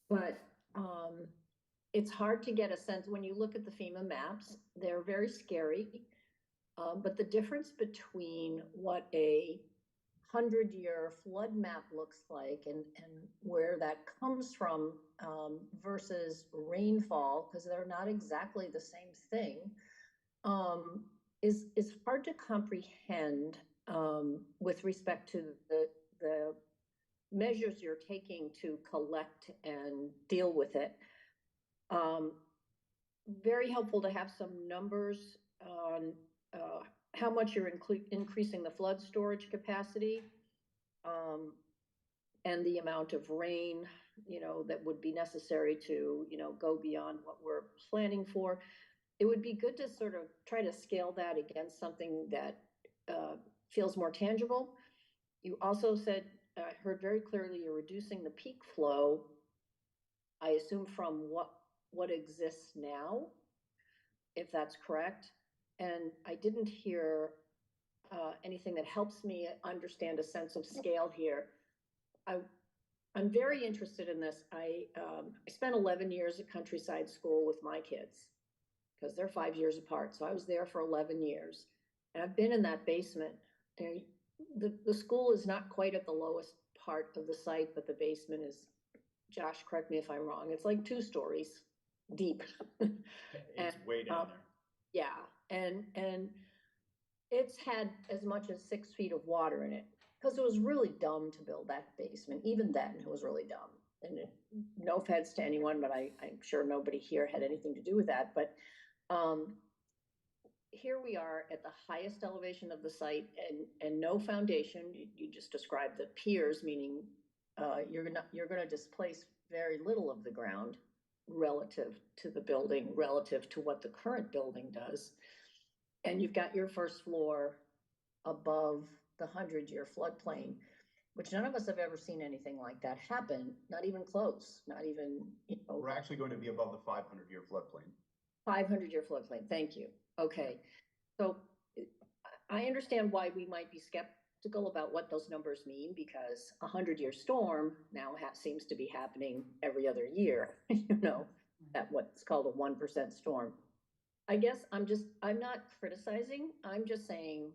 But it's hard to get a sense when you look at the FEMA maps, they're very scary. But the difference between what a 100-year flood map looks like and where that comes from versus rainfall, because they're not exactly the same thing, is hard to comprehend with respect to the measures you're taking to collect and deal with it. Very helpful to have some numbers on how much you're increasing the flood storage capacity and the amount of rain, that would be necessary to, go beyond what we're planning for. It would be good to sort of try to scale that against something that feels more tangible. You also said, I heard very clearly, you're reducing the peak flow, I assume from what exists now, if that's correct. And I didn't hear anything that helps me understand a sense of scale here. I'm very interested in this. I spent 11 years at Countryside School with my kids because they're 5 years apart. So I was there for 11 years. And I've been in that basement. The school is not quite at the lowest part of the site, but the basement is, Josh, correct me if I'm wrong, it's like 2 stories deep. It's way down there. Yeah, and it's had as much as 6 feet of water in it because it was really dumb to build that basement. Even then, it was really dumb. And no offense to anyone, but I'm sure nobody here had anything to do with that. But here we are at the highest elevation of the site and no foundation. You just described the piers, meaning you're going to displace very little of the ground relative to the building, relative to what the current building does. And you've got your first floor above the 100-year floodplain, which none of us have ever seen anything like that happen, not even close, not even, We're actually going to be above the 500-year floodplain. 500-year floodplain, thank you. Okay, so I understand why we might be skeptical about what those numbers mean, because a 100-year storm now seems to be happening every other year, at what's called a 1% storm. I guess I'm not criticizing, I'm just saying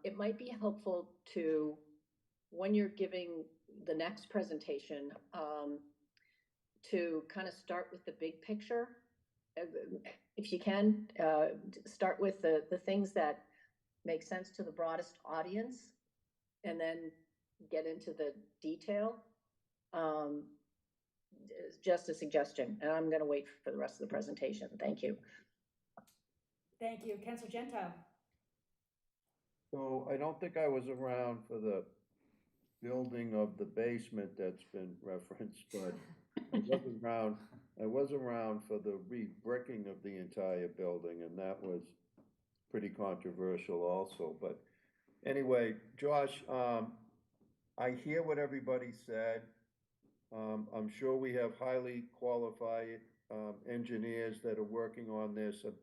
it might be helpful to, when you're giving the next presentation, to kind of start with the big picture if you can, start with the things that make sense to the broadest audience and then get into the detail. Is just a suggestion, and I'm gonna wait for the rest of the presentation. Thank you. Thank you. Councilor Gentile. So I don't think I was around for the building of the basement that's been referenced, but I was around for the re-bricking of the entire building, and that was pretty controversial also. But anyway, Josh, I hear what everybody said. I'm sure we have highly qualified engineers that are working on this. I'm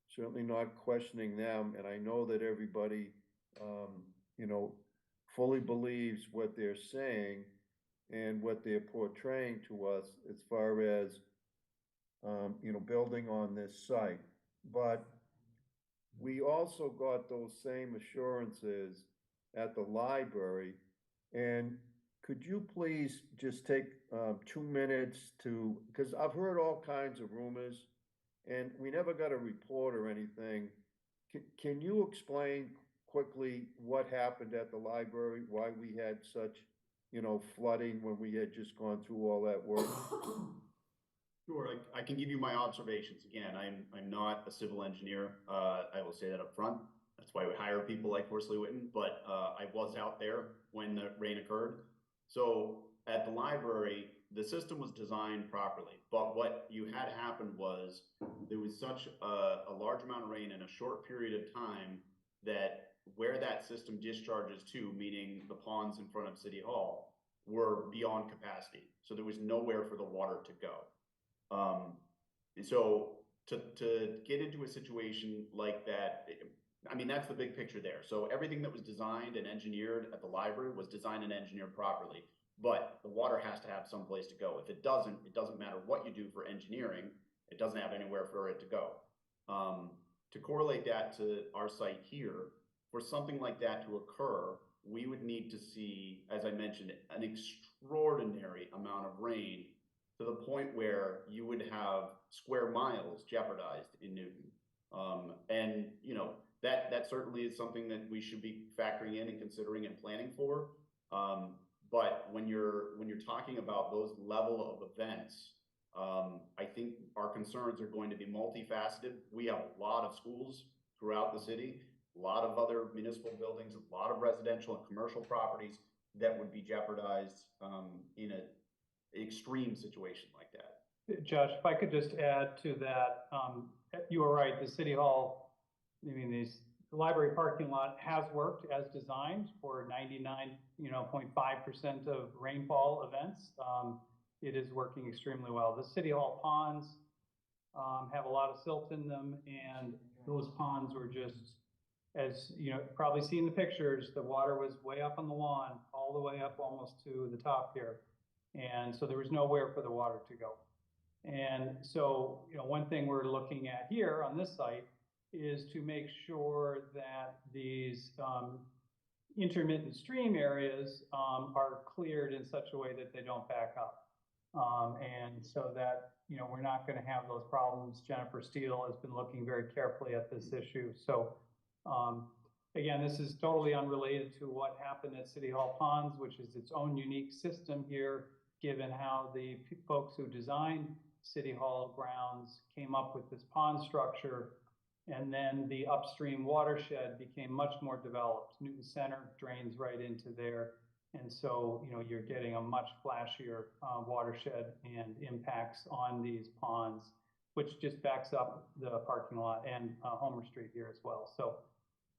certainly not questioning them, and I know that everybody, you know, fully believes what they're saying and what they're portraying to us as far as, you know, building on this site. But we also got those same assurances at the library. And could you please just take 2 minutes to, because I've heard all kinds of rumors and we never got a report or anything. Can you explain quickly what happened at the library, why we had such, you know, flooding when we had just gone through all that work? Sure, I can give you my observations. Again, I'm not a civil engineer. I will say that up front. That's why we hire people like Horsley Witten, but I was out there when the rain occurred. So at the library, the system was designed properly, but what you had happen was there was such a large amount of rain in a short period of time that where that system discharges to, meaning the ponds in front of City Hall, were beyond capacity. So there was nowhere for the water to go. So to get into a situation like that, I mean, that's the big picture there. So everything that was designed and engineered at the library was designed and engineered properly, but the water has to have some place to go. If it doesn't matter what you do for engineering, it doesn't have anywhere for it to go. To correlate that to our site here, for something like that to occur, we would need to see, as I mentioned, an extraordinary amount of rain to the point where you would have square miles jeopardized in Newton. And, you know, that certainly is something that we should be factoring in and considering and planning for. But when you're talking about those level of events, I think our concerns are going to be multifaceted. We have a lot of schools throughout the city, a lot of other municipal buildings, a lot of residential and commercial properties that would be jeopardized in an extreme situation like that. Josh, if I could just add to that, you are right, the City Hall, I mean, the library parking lot has worked as designed for 99.5% of rainfall events. It is working extremely well. The City Hall ponds have a lot of silt in them, and those ponds were just, as you know, probably seen the pictures, the water was way up on the lawn, all the way up almost to the top here. And so there was nowhere for the water to go. And so, you know, one thing we're looking at here on this site is to make sure that these intermittent stream areas are cleared in such a way that they don't back up. And so that, you know, we're not going to have those problems. Jennifer Steele has been looking very carefully at this issue. So again, this is totally unrelated to what happened at City Hall Ponds, which is its own unique system here, given how the folks who designed City Hall grounds came up with this pond structure. And then the upstream watershed became much more developed. Newton Center drains right into there. And so, you know, you're getting a much flashier watershed and impacts on these ponds, which just backs up the parking lot and Homer Street here as well. So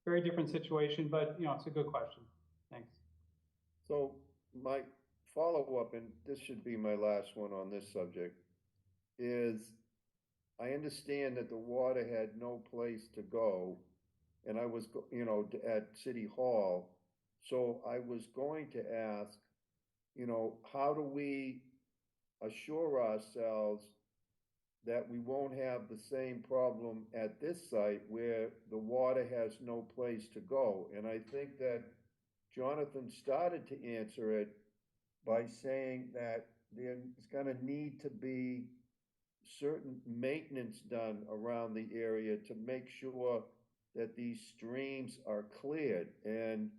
very different situation, but, you know, it's a good question. Thanks. So my follow-up, and this should be my last one on this subject, is I understand that the water had no place to go, and I was, you know, at City Hall. So I was going to ask, you know, how do we assure ourselves that we won't have the same problem at this site where the water has no place to go? And I think that Jonathan started to answer it by saying that there's going to need to be certain maintenance done around the area to make sure that these streams are cleared. And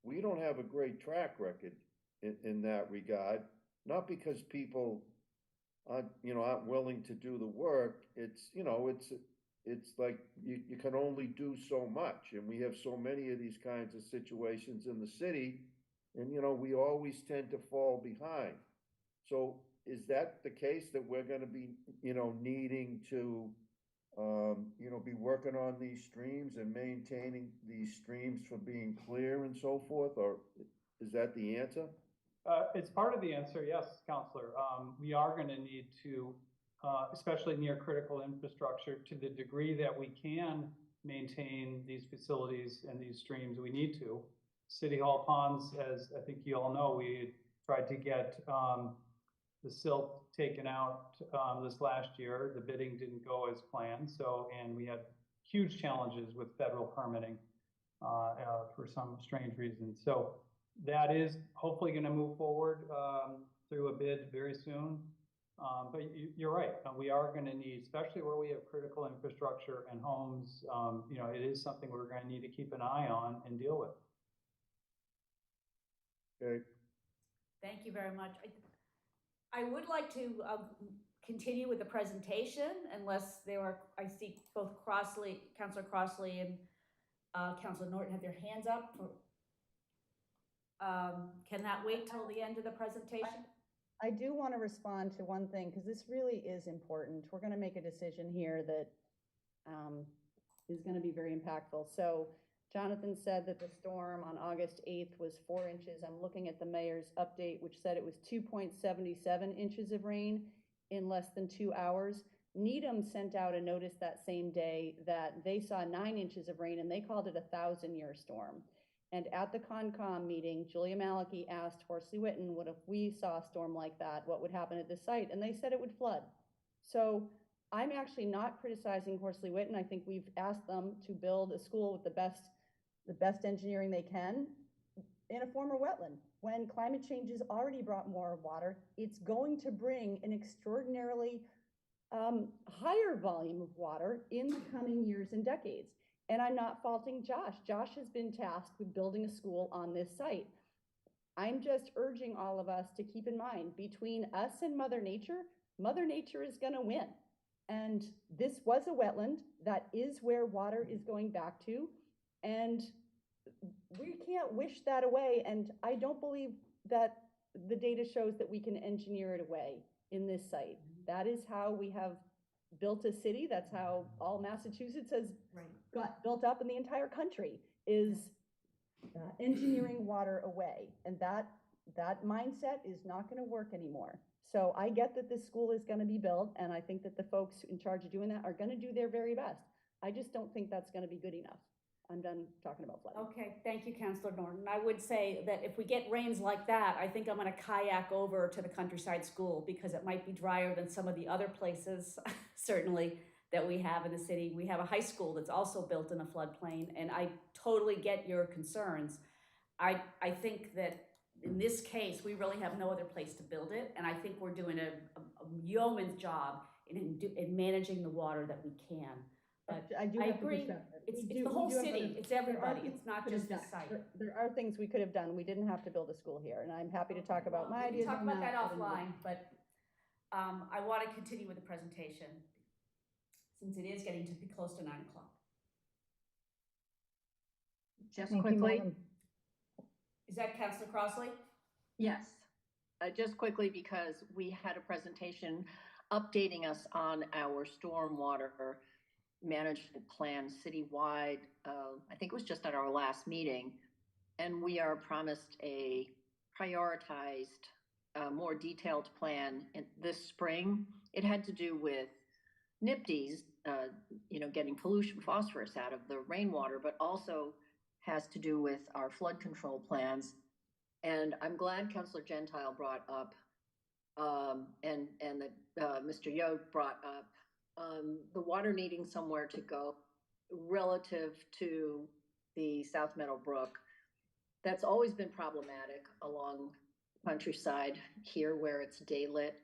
we don't have a great track record in that regard, not because people aren't willing to do the work. It's like you can only do so much, and we have so many of these kinds of situations in the city, and we always tend to fall behind. So is that the case, that we're gonna be, needing to, be working on these streams and maintaining these streams for being clear and so forth, or is that the answer? It's part of the answer, yes, Counselor. We are going to need to, especially near critical infrastructure, to the degree that we can maintain these facilities and these streams, we need to. City Hall Ponds, as I think you all know, we tried to get the silt taken out this last year. The bidding didn't go as planned, and we had huge challenges with federal permitting for some strange reasons. So that is hopefully going to move forward through a bid very soon. But you're right. We are going to need, especially where we have critical infrastructure and homes, it is something we're going to need to keep an eye on and deal with. Okay. Thank you very much. I would like to continue with the presentation unless I see both Councilor Crossley and Councilor Norton have their hands up. Can that wait till the end of the presentation? I do want to respond to one thing, because this really is important. We're going to make a decision here that is going to be very impactful. So Jonathan said that the storm on August 8th was 4 inches. I'm looking at the mayor's update, which said it was 2.77 inches of rain in less than 2 hours. Needham sent out a notice that same day that they saw 9 inches of rain, and they called it a 1,000-year storm. And at the Concom meeting, Julia Malicki asked Horsley Witten, what if we saw a storm like that? What would happen at this site? And they said it would flood. So I'm actually not criticizing Horsley Witten. I think we've asked them to build a school with the best engineering they can in a former wetland. When climate change has already brought more water, it's going to bring an extraordinarily higher volume of water in the coming years and decades. And I'm not faulting Josh. Josh has been tasked with building a school on this site. I'm just urging all of us to keep in mind, between us and Mother Nature is going to win. And this was a wetland. That is where water is going back to. And we can't wish that away. And I don't believe that the data shows that we can engineer it away in this site. That is how we have built a city. That's how all Massachusetts has got built up, in the entire country, is engineering water away. And that mindset is not going to work anymore. So I get that this school is going to be built, and I think that the folks in charge of doing that are going to do their very best. I just don't think that's going to be good enough. I'm done talking about flooding. Okay, thank you, Councilor Norton. I would say that if we get rains like that, I think I'm going to kayak over to the Countryside School, because it might be drier than some of the other places, certainly, that we have in the city. We have a high school that's also built in a floodplain, and I totally get your concerns. I think that in this case, we really have no other place to build it, and I think we're doing a yeoman's job in managing the water that we can. But I do I have to agree. push back. It's We the do whole have city. other- It's everybody. there are It's not things just the we could have site. done. There are things we could have done. We didn't have to build a school here, and I'm happy to talk about my We ideas can talk on about that but offline, but I want to continue with the presentation since it is getting to be close to 9 o'clock. Just Thank you, quickly, Madam. Is that Councilor Crossley? yes, just quickly, because we had a presentation updating us on our stormwater management plan citywide. I think it was just at our last meeting, and we are promised a prioritized, more detailed plan this spring. It had to do with NIPD's, getting pollution, phosphorus out of the rainwater, but also has to do with our flood control plans. And I'm glad Councilor Gentile brought up, and that Mr. Yode brought up, the water needing somewhere to go relative to the South Meadow Brook. That's always been problematic along Countryside here, where it's daylit.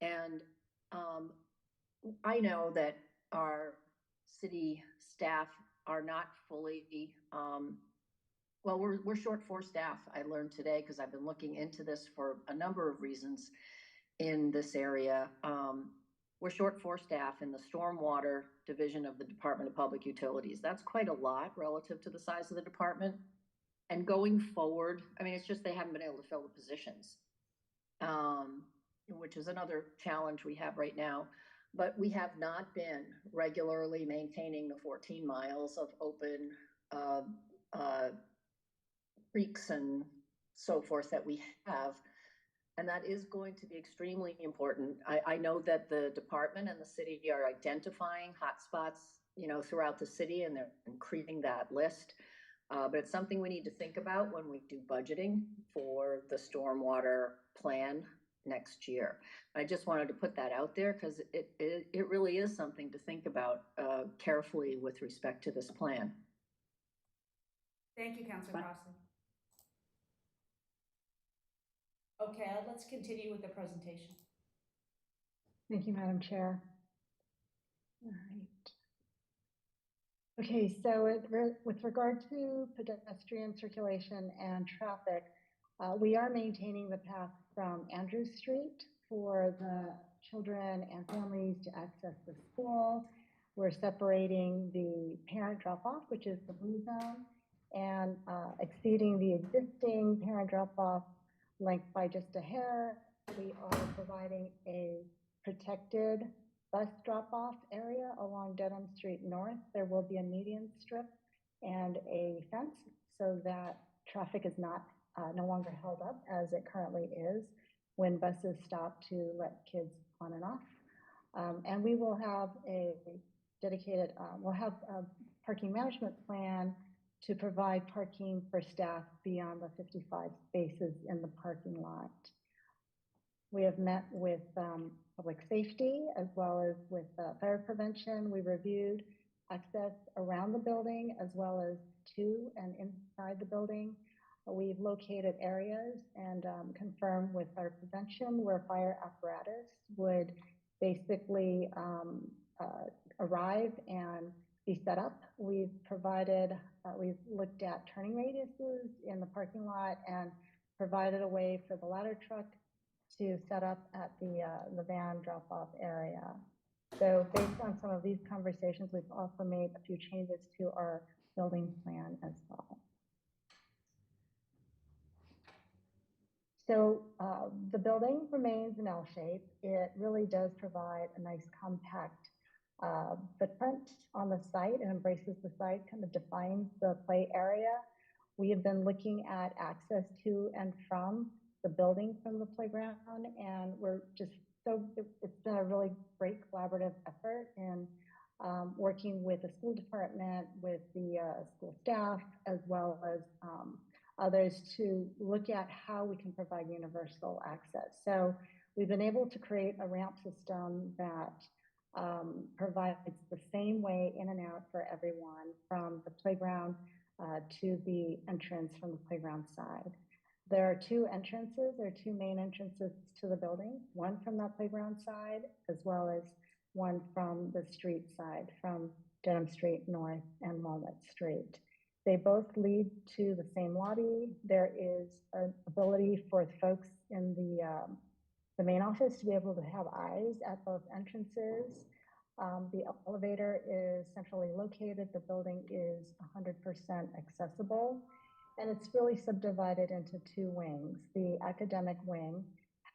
And I know that our city staff are not fully, well, we're short for staff. I learned today because I've been looking into this for a number of reasons in this area. We're short for staff in the stormwater division of the Department of Public Utilities. That's quite a lot relative to the size of the department. And going forward, I mean, it's just they haven't been able to fill the positions, which is another challenge we have right now. But we have not been regularly maintaining the 14 miles of open creeks and so forth that we have. And that is going to be extremely important. I know that the department and the city are identifying hotspots, you know, throughout the city, and they're increasing that list. But it's something we need to think about when we do budgeting for the stormwater plan next year. I just wanted to put that out there because it really is something to think about carefully with respect to this plan. Thank you, Councilor Crossley. Okay, let's continue with the presentation. Thank you, Madam Chair. All right. Okay, so with regard to pedestrian circulation and traffic, we are maintaining the path from Andrews Street for the children and families to access the school. We're separating the parent drop-off, which is the blue zone, and exceeding the existing parent drop-off length by just a hair. We are providing a protected bus drop-off area along Dedham Street North. There will be a median strip and a fence so that traffic is not no longer held up as it currently is when buses stop to let kids on and off. And we will have a dedicated, we'll have a parking management plan to provide parking for staff beyond the 55 spaces in the parking lot. We have met with public safety as well as with fire prevention. We reviewed access around the building as well as to and inside the building. We've located areas and confirmed with fire prevention where fire apparatus would basically arrive and be set up. We've provided, we've looked at turning radiuses in the parking lot and provided a way for the ladder truck to set up at the van drop-off area. So based on some of these conversations, we've also made a few changes to our building plan as well. So the building remains an L shape. It really does provide a nice compact footprint on the site and embraces the site, kind of defines the play area. We have been looking at access to and from the building from the playground, and we're just it's been a really great collaborative effort in working with the school department, with the school staff, as well as others to look at how we can provide universal access. So we've been able to create a ramp system that provides the same way in and out for everyone from the playground to the entrance from the playground side. There are two entrances, there are two main entrances to the building, one from that playground side, as well as one from the street side, from Dedham Street North and Walnut Street. They both lead to the same lobby. There is an ability for folks in the main office to be able to have eyes at both entrances. The elevator is centrally located. The building is 100% accessible. And it's really subdivided into two wings. The academic wing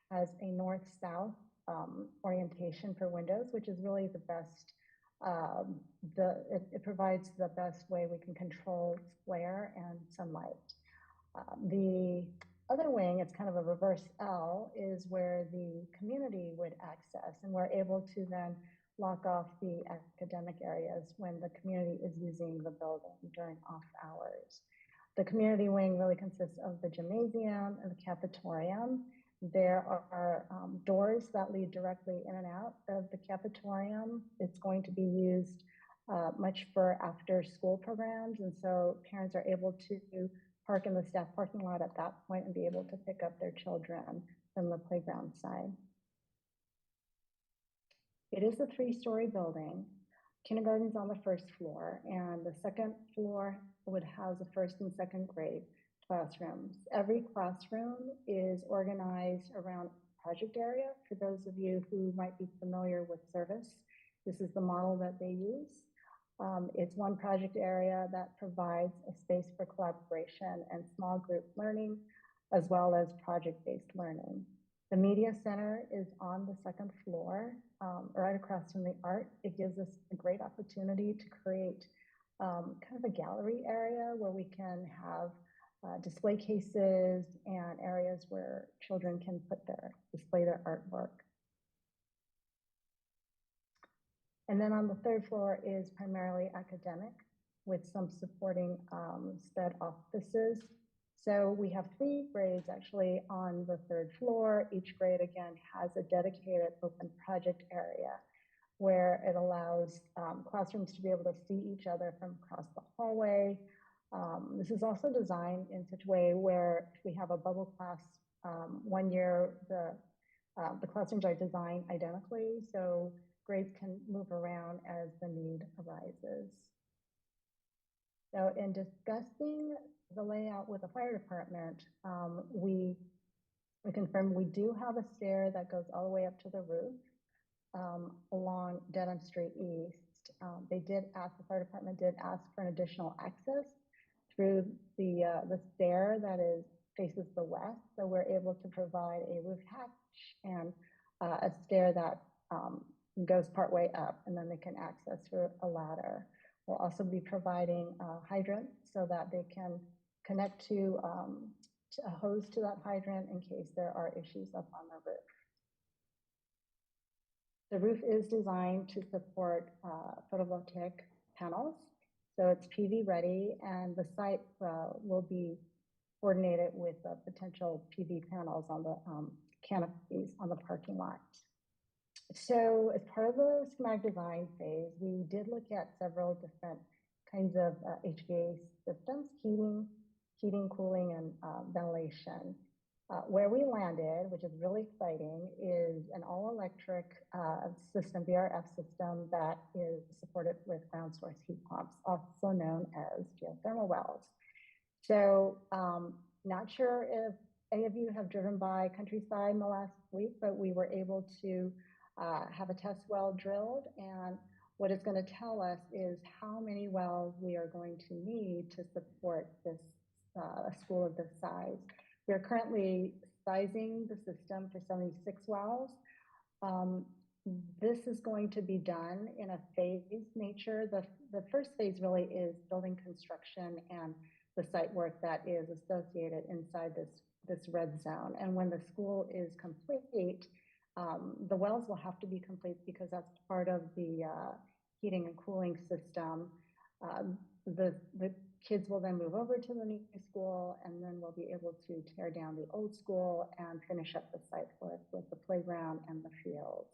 has a north-south orientation for windows, which is really the best, it provides the best way we can control glare and sunlight. The other wing, it's kind of a reverse L, is where the community would access, and we're able to then lock off the academic areas when the community is using the building during off hours. The community wing really consists of the gymnasium and the cafetorium. There are doors that lead directly in and out of the cafetorium. It's going to be used much for after school programs. And so parents are able to park in the staff parking lot at that point and be able to pick up their children from the playground side. It is a 3-story building. Kindergarten's on the first floor, and the second floor would house the first and second grade classrooms. Every classroom is organized around a project area. For those of you who might be familiar with Service, this is the model that they use. It's one project area that provides a space for collaboration and small group learning, as well as project-based learning. The media center is on the second floor, right across from the art. It gives us a great opportunity to create kind of a gallery area where we can have display cases and areas where children can display their artwork. And then on the third floor is primarily academic with some supporting SPED offices. So we have 3 grades actually on the third floor. Each grade again has a dedicated open project area where it allows classrooms to be able to see each other from across the hallway. This is also designed in such a way where if we have a bubble class, one year the classrooms are designed identically, so grades can move around as the need arises. So in discussing the layout with the fire department, we confirmed we do have a stair that goes all the way up to the roof along Dedham Street East. The fire department did ask for an additional access through the stair that faces the west. So we're able to provide a roof hatch and a stair that goes partway up, and then they can access through a ladder. We'll also be providing hydrants so that they can connect to a hose to that hydrant in case there are issues up on the roof. The roof is designed to support photovoltaic panels, so it's PV ready, and the site will be coordinated with potential PV panels on the canopies on the parking lot. So as part of the schematic design phase, we did look at several different kinds of HVAC systems, heating, cooling, and ventilation. Where we landed, which is really exciting, is an all-electric system, VRF system, that is supported with ground source heat pumps, also known as geothermal wells. So not sure if any of you have driven by Countryside in the last week, but we were able to have a test well drilled, and what it's going to tell us is how many wells we are going to need to support this a school of this size. We are currently sizing the system for 76 wells. This is going to be done in a phased nature. The first phase really is building construction and the site work that is associated inside this red zone. And when the school is complete, the wells will have to be complete because that's part of the heating and cooling system. The kids will then move over to the new school, and then we'll be able to tear down the old school and finish up the site work with the playground and the fields.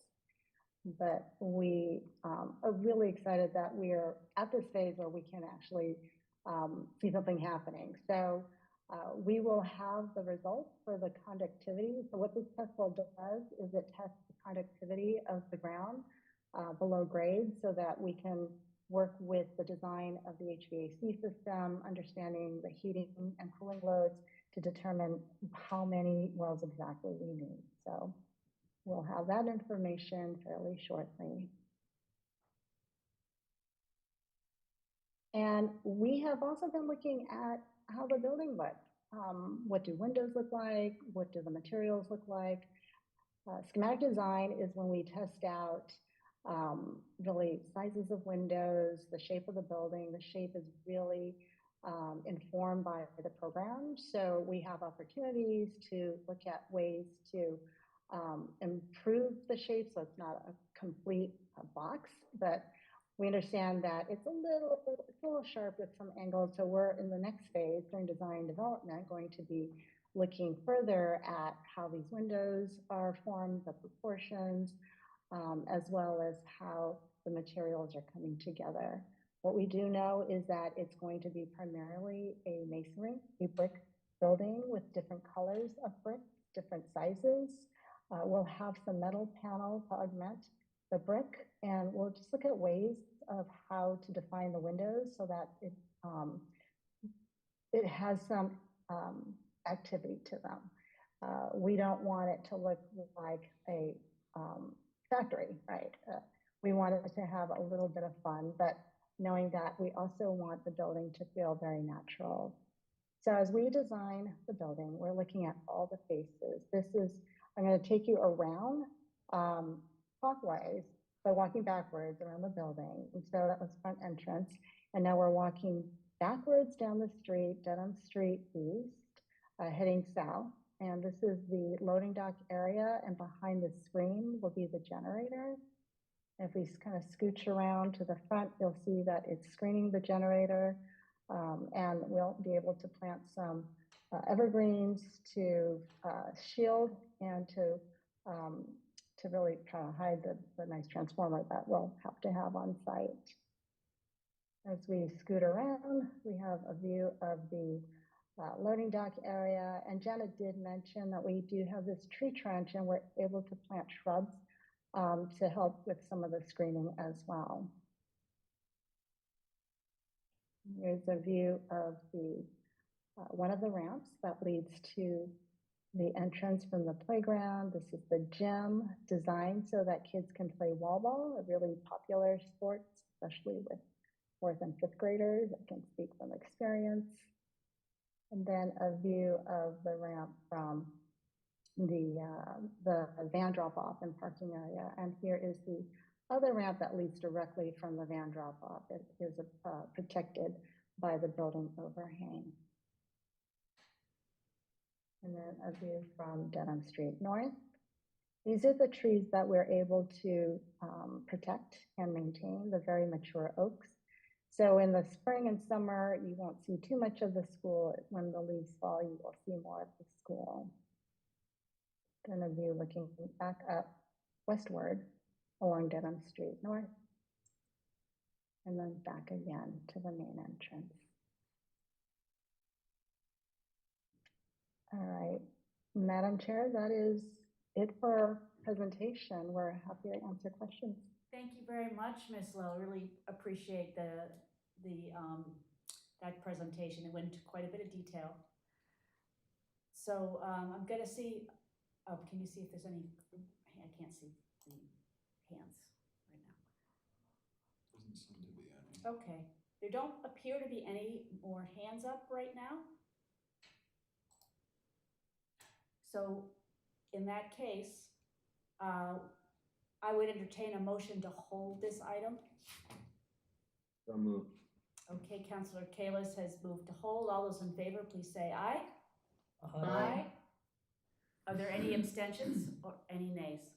But we are really excited that we are at this phase where we can actually see something happening. So we will have the results for the conductivity. So what this test well does is it tests the conductivity of the ground below grade so that we can work with the design of the HVAC system, understanding the heating and cooling loads to determine how many wells exactly we need. So we'll have that information fairly shortly. And we have also been looking at how the building looks. What do windows look like? What do the materials look like? Schematic design is when we test out really sizes of windows, the shape of the building. The shape is really informed by the program. So we have opportunities to look at ways to improve the shape so it's not a complete box, but we understand that it's a little sharp with some angles. So we're in the next phase during design development going to be looking further at how these windows are formed, the proportions, as well as how the materials are coming together. What we do know is that it's going to be primarily a masonry, a brick building with different colors of brick, different sizes. We'll have some metal panels to augment the brick, and we'll just look at ways of how to define the windows so that it has some activity to them. We don't want it to look like a factory, right? We want it to have a little bit of fun, but knowing that we also want the building to feel very natural. So as we design the building, we're looking at all the faces. I'm going to take you around clockwise by walking backwards around the building. And so that was front entrance. And now we're walking backwards down the street, Dedham Street East, heading south. And this is the loading dock area, and behind the screen will be the generator. If we kind of scooch around to the front, you'll see that it's screening the generator, and we'll be able to plant some evergreens to shield and to really try to hide the nice transformer that we'll have to have on site. As we scoot around, we have a view of the loading dock area, and Janet did mention that we do have this tree trench, and we're able to plant shrubs to help with some of the screening as well. Here's a view of the one of the ramps that leads to the entrance from the playground. This is the gym designed so that kids can play wall ball, a really popular sport, especially with 4th and 5th graders. I can speak from experience. And then a view of the ramp from the van drop-off and parking area. And here is the other ramp that leads directly from the van drop-off. It is protected by the building overhang. And then a view from Dedham Street North. These are the trees that we're able to protect and maintain, the very mature oaks. So in the spring and summer, you won't see too much of the school. When the leaves fall, you will see more of the school. Then a view looking back up westward along Dedham Street North. And then back again to the main entrance. All right, Madam Chair, that is it for our presentation. We're happy to answer questions. Thank you very much, Ms. Lowe. Really appreciate that presentation. It went into quite a bit of detail. So I'm gonna see, can you see if there's any, I can't see the hands right now. Doesn't seem to be any. Okay, there don't appear to be any more hands up right now. So in that case, I would entertain a motion to hold this item. So moved. Okay, Councillor Kalis has moved to hold. All those in favor, please say aye. Aye. Are there any abstentions or any nays?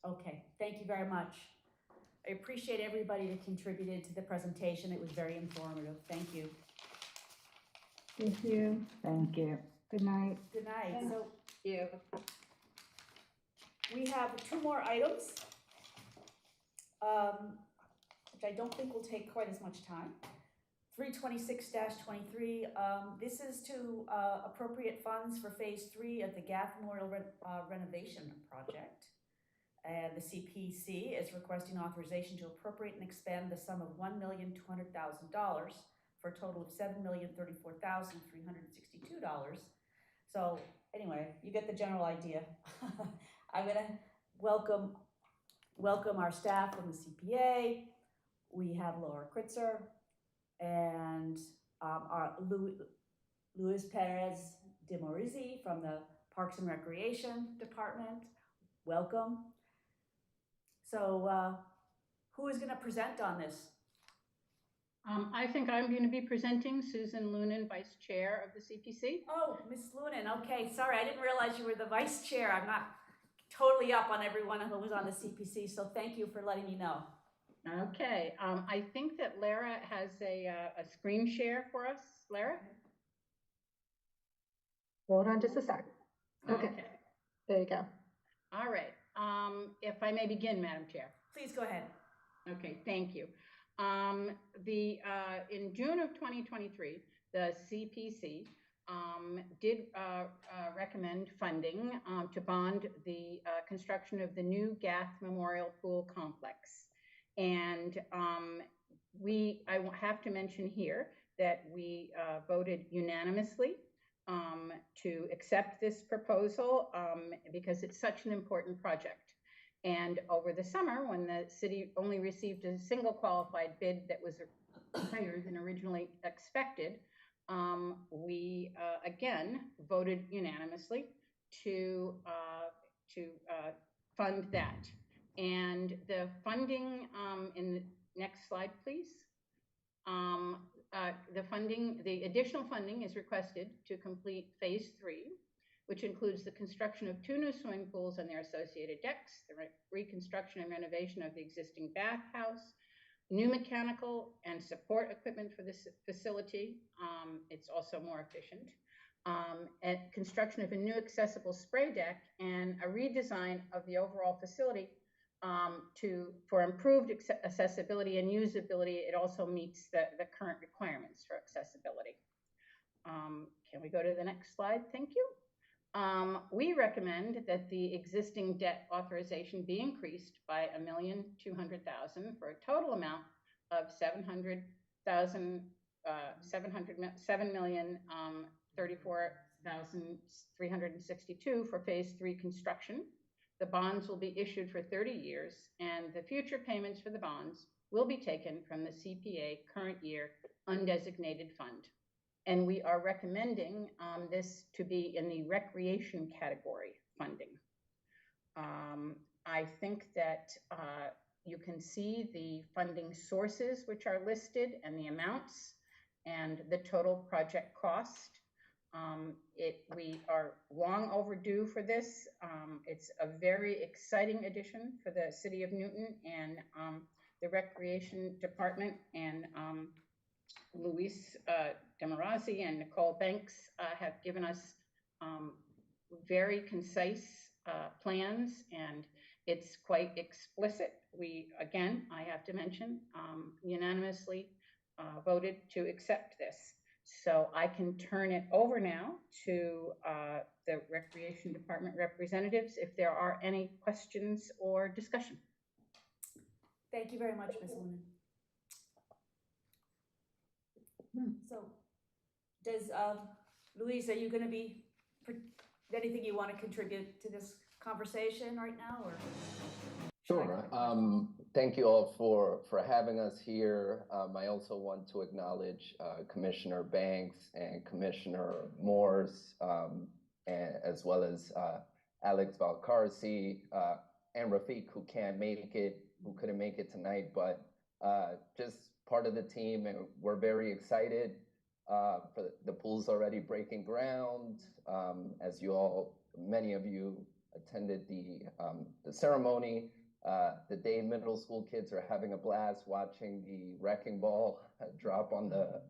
Okay, thank you very much. I appreciate everybody that contributed to the presentation. It was very informative. Thank you. Thank you. Thank you. Good night. Good night. Thank So you. we have 2 more items, which I don't think will take quite as much time. 326-23, this is to appropriate funds for Phase 3 of the Gath Memorial renovation project. And the CPC is requesting authorization to appropriate and expend the sum of $1,200,000 for a total of $7,034,362. So anyway, you get the general idea. I'm gonna welcome our staff from the CPA. We have Laura Kritzer and our Luis Perez de Morizzi from the Parks and Recreation Department. Welcome. So who is gonna present on this? I think I'm going to be presenting, Susan Lunan, Vice Chair of the CPC. Oh, Ms. Lunan, okay, sorry, I didn't realize you were the Vice Chair. I'm not totally up on everyone who was on the CPC, so thank you for letting me know. Okay, I think that Lara has a screen share for us. Lara? Hold on just a sec. Okay, there you go. All right, if I may begin, Madam Chair. Please go ahead. Okay, thank you. In June of 2023, the CPC did recommend funding to bond the construction of the new Gath Memorial Pool Complex. And I have to mention here that we voted unanimously to accept this proposal because it's such an important project. And over the summer, when the city only received a single qualified bid that was higher than originally expected, we again voted unanimously to fund that. And the funding in the next slide, please. The additional funding is requested to complete phase 3, which includes the construction of 2 new swimming pools and their associated decks, the reconstruction and renovation of the existing bathhouse, new mechanical and support equipment for this facility. It's also more efficient. And construction of a new accessible spray deck and a redesign of the overall facility for improved accessibility and usability. It also meets the current requirements for accessibility. Can we go to the next slide? Thank you. We recommend that the existing debt authorization be increased by $1,200,000 for a total amount of $7,034,362 for phase 3 construction. The bonds will be issued for 30 years, and the future payments for the bonds will be taken from the CPA current year undesignated fund. And we are recommending this to be in the recreation category funding. I think that you can see the funding sources which are listed and the amounts and the total project cost. We are long overdue for this. It's a very exciting addition for the city of Newton and the Recreation Department, and Luis Demorazzi and Nicole Banks have given us very concise plans, and it's quite explicit. We, again, I have to mention, unanimously voted to accept this. So I can turn it over now to the Recreation Department representatives if there are any questions or discussion. Thank you very much, Ms. Lunan. So does, Luis, are you going to be, anything you want to contribute to this conversation right now, or? Sure. Thank you all for having us here. I also want to acknowledge Commissioner Banks and Commissioner Morse, and as well as Alex Valcarce and Rafiq, who couldn't make it tonight, but just part of the team, and we're very excited. For the pool's already breaking ground. As many of you attended the ceremony. The Dane Middle School kids are having a blast watching the wrecking ball drop on the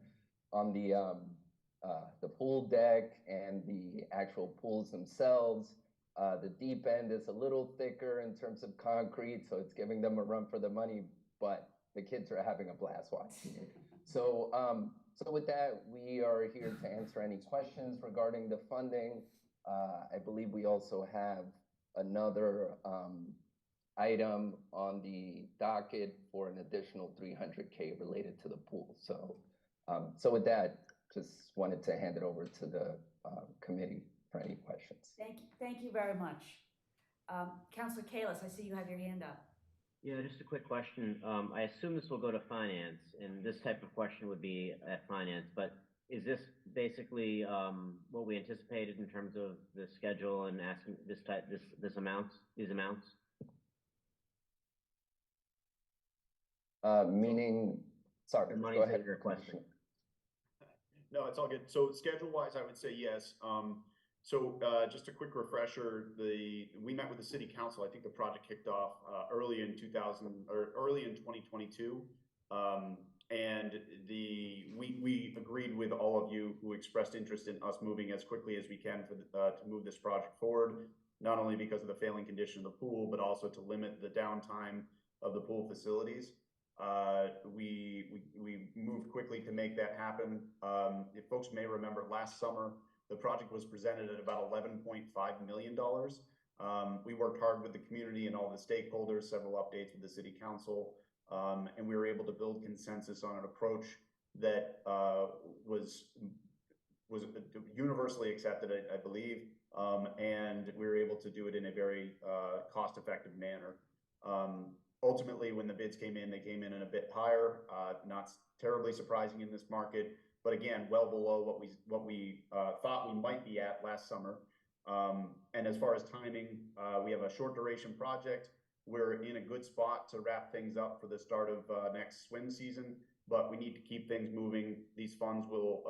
pool deck and the actual pools themselves. The deep end is a little thicker in terms of concrete, so it's giving them a run for the money, but the kids are having a blast watching it. So with that, we are here to answer any questions regarding the funding. I believe we also have another item on the docket for an additional $300K related to the pool. So with that, just wanted to hand it over to the committee for any questions. Thank you very much. Councilor Kalis, I see you have your hand up. Yeah, just a quick question. I assume this will go to finance, and this type of question would be at finance, but is this basically what we anticipated in terms of the schedule and asking these amounts? Meaning, sorry, the money go ahead. that you're requesting. No, it's all good. So schedule-wise, I would say yes. Just a quick refresher, we met with the city council. I think the project kicked off early in 2022. And we agreed with all of you who expressed interest in us moving as quickly as we can to move this project forward, not only because of the failing condition of the pool, but also to limit the downtime of the pool facilities. We moved quickly to make that happen. If folks may remember, last summer, the project was presented at about $11.5 million. We worked hard with the community and all the stakeholders, several updates with the city council, and we were able to build consensus on an approach that was universally accepted, I believe, and we were able to do it in a very cost-effective manner. Ultimately, when the bids came in, they came in a bit higher, not terribly surprising in this market, but again, well below what we thought we might be at last summer. And as far as timing, we have a short duration project. We're in a good spot to wrap things up for the start of next swim season, but we need to keep things moving. These funds will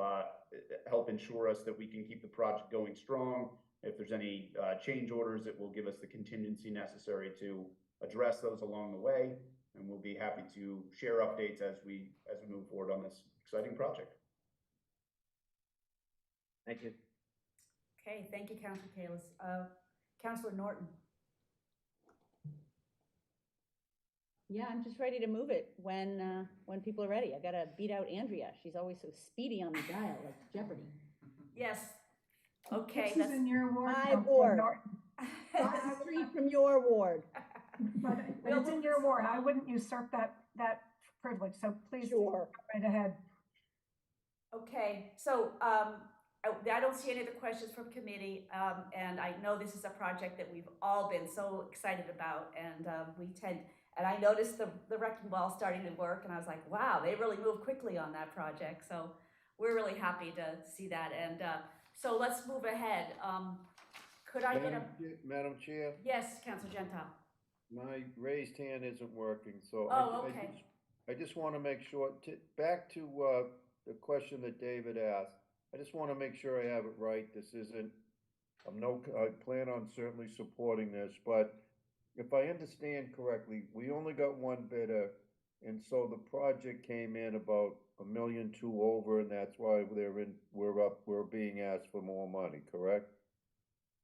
help ensure us that we can keep the project going strong. If there's any change orders, it will give us the contingency necessary to address those along the way, and we'll be happy to share updates as we move forward on this exciting project. Thank you. Okay, thank you, Councilor Kalis. Councilor Norton. Yeah, I'm just ready to move it when people are ready. I gotta beat out Andrea. She's always so speedy on the dial, like Jeopardy. Yes. Okay. This is in your ward. My Councilor ward. Norton. 5 street from your ward. But it's in your ward. I wouldn't usurp that privilege, so please go right ahead. Okay, so I don't see any other questions from committee, and I know this is a project that we've all been so excited about, and and I noticed the wrecking ball starting to work, and I was like, wow, they really moved quickly on that project, so we're really happy to see that, and so let's move ahead. Could I get a... Madam Chair? Yes, Councilor Gentile. My raised hand isn't working, so Oh, okay. I just want to make sure, back to the question that David asked, I just want to make sure I have it right. This isn't, I plan on certainly supporting this, but if I understand correctly, we only got one bidder, and so the project came in about $1.2 million over, and that's why we're being asked for more money, correct?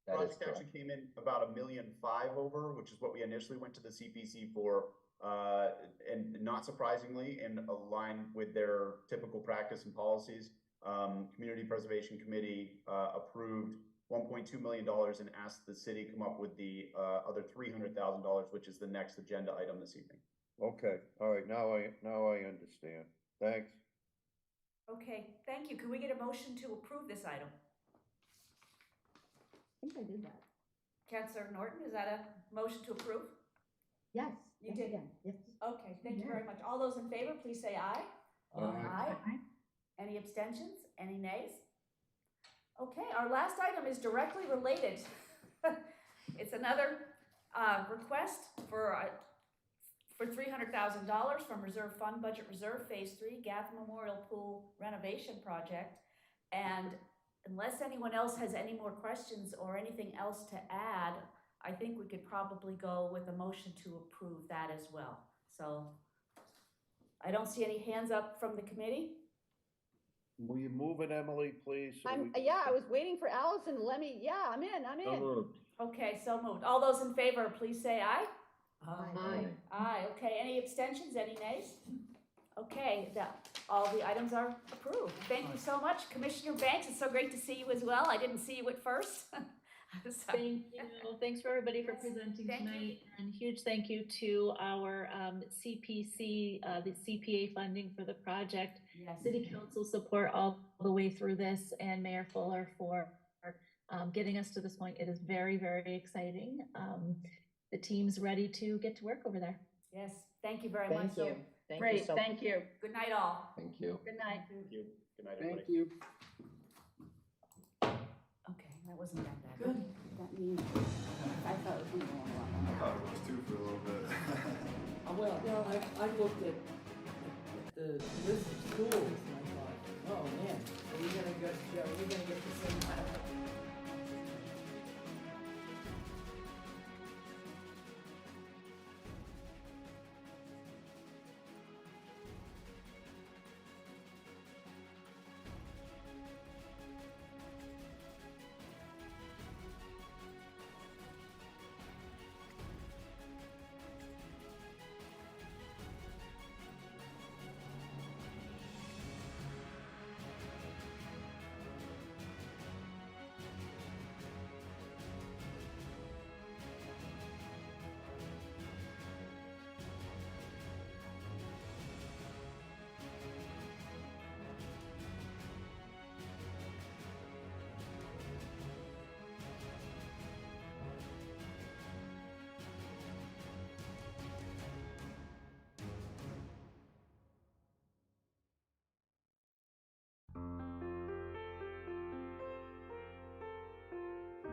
Project actually came in about $1.5 million over, which is what we initially went to the CPC for, and not surprisingly, in line with their typical practice and policies, Community Preservation Committee approved $1.2 million and asked the city come up with the other $300,000, which is the next agenda item this evening. Okay, all right, now I understand. Thanks. Okay, thank you. Can we get a motion to approve this item? I think I did that. Councilor Norton, is that a motion to approve? Yes. You yes, did? again. Yes. Okay, thank you very much. All those in favor, please say aye. Aye. Any abstentions? Any nays? Okay, our last item is directly related. It's another request for $300,000 from Reserve Fund Budget Reserve Phase 3 Gath Memorial Pool Renovation Project. And unless anyone else has any more questions or anything else to add, I think we could probably go with a motion to approve that as well. So I don't see any hands up from the committee. Will you move it, Emily, please? Yeah, I was waiting for Allison to let me, I'm in. So moved. Okay, so moved. All those in favor, please say aye. Aye. Aye, okay. Any abstentions, any nays? Okay, all the items are approved. Thank you so much. Commissioner Banks, it's so great to see you as well. I didn't see you at first. Thank you. Thanks for everybody for presenting tonight. And huge thank you to our CPC, the CPA funding for the project, City Council support all the way through this, and Mayor Fuller for getting us to this point. It is very, very exciting. The team's ready to get to work over there. Yes, thank you very much. Thank you. Great, thank you. Good night, all. Thank you. Good night. Thank you. Good night, everybody. Thank you. Okay, that wasn't that bad. Good. That means I thought it was going to go on a lot longer. I thought it was too for a little bit. Well, I looked at the list of schools and I thought, oh man, are we gonna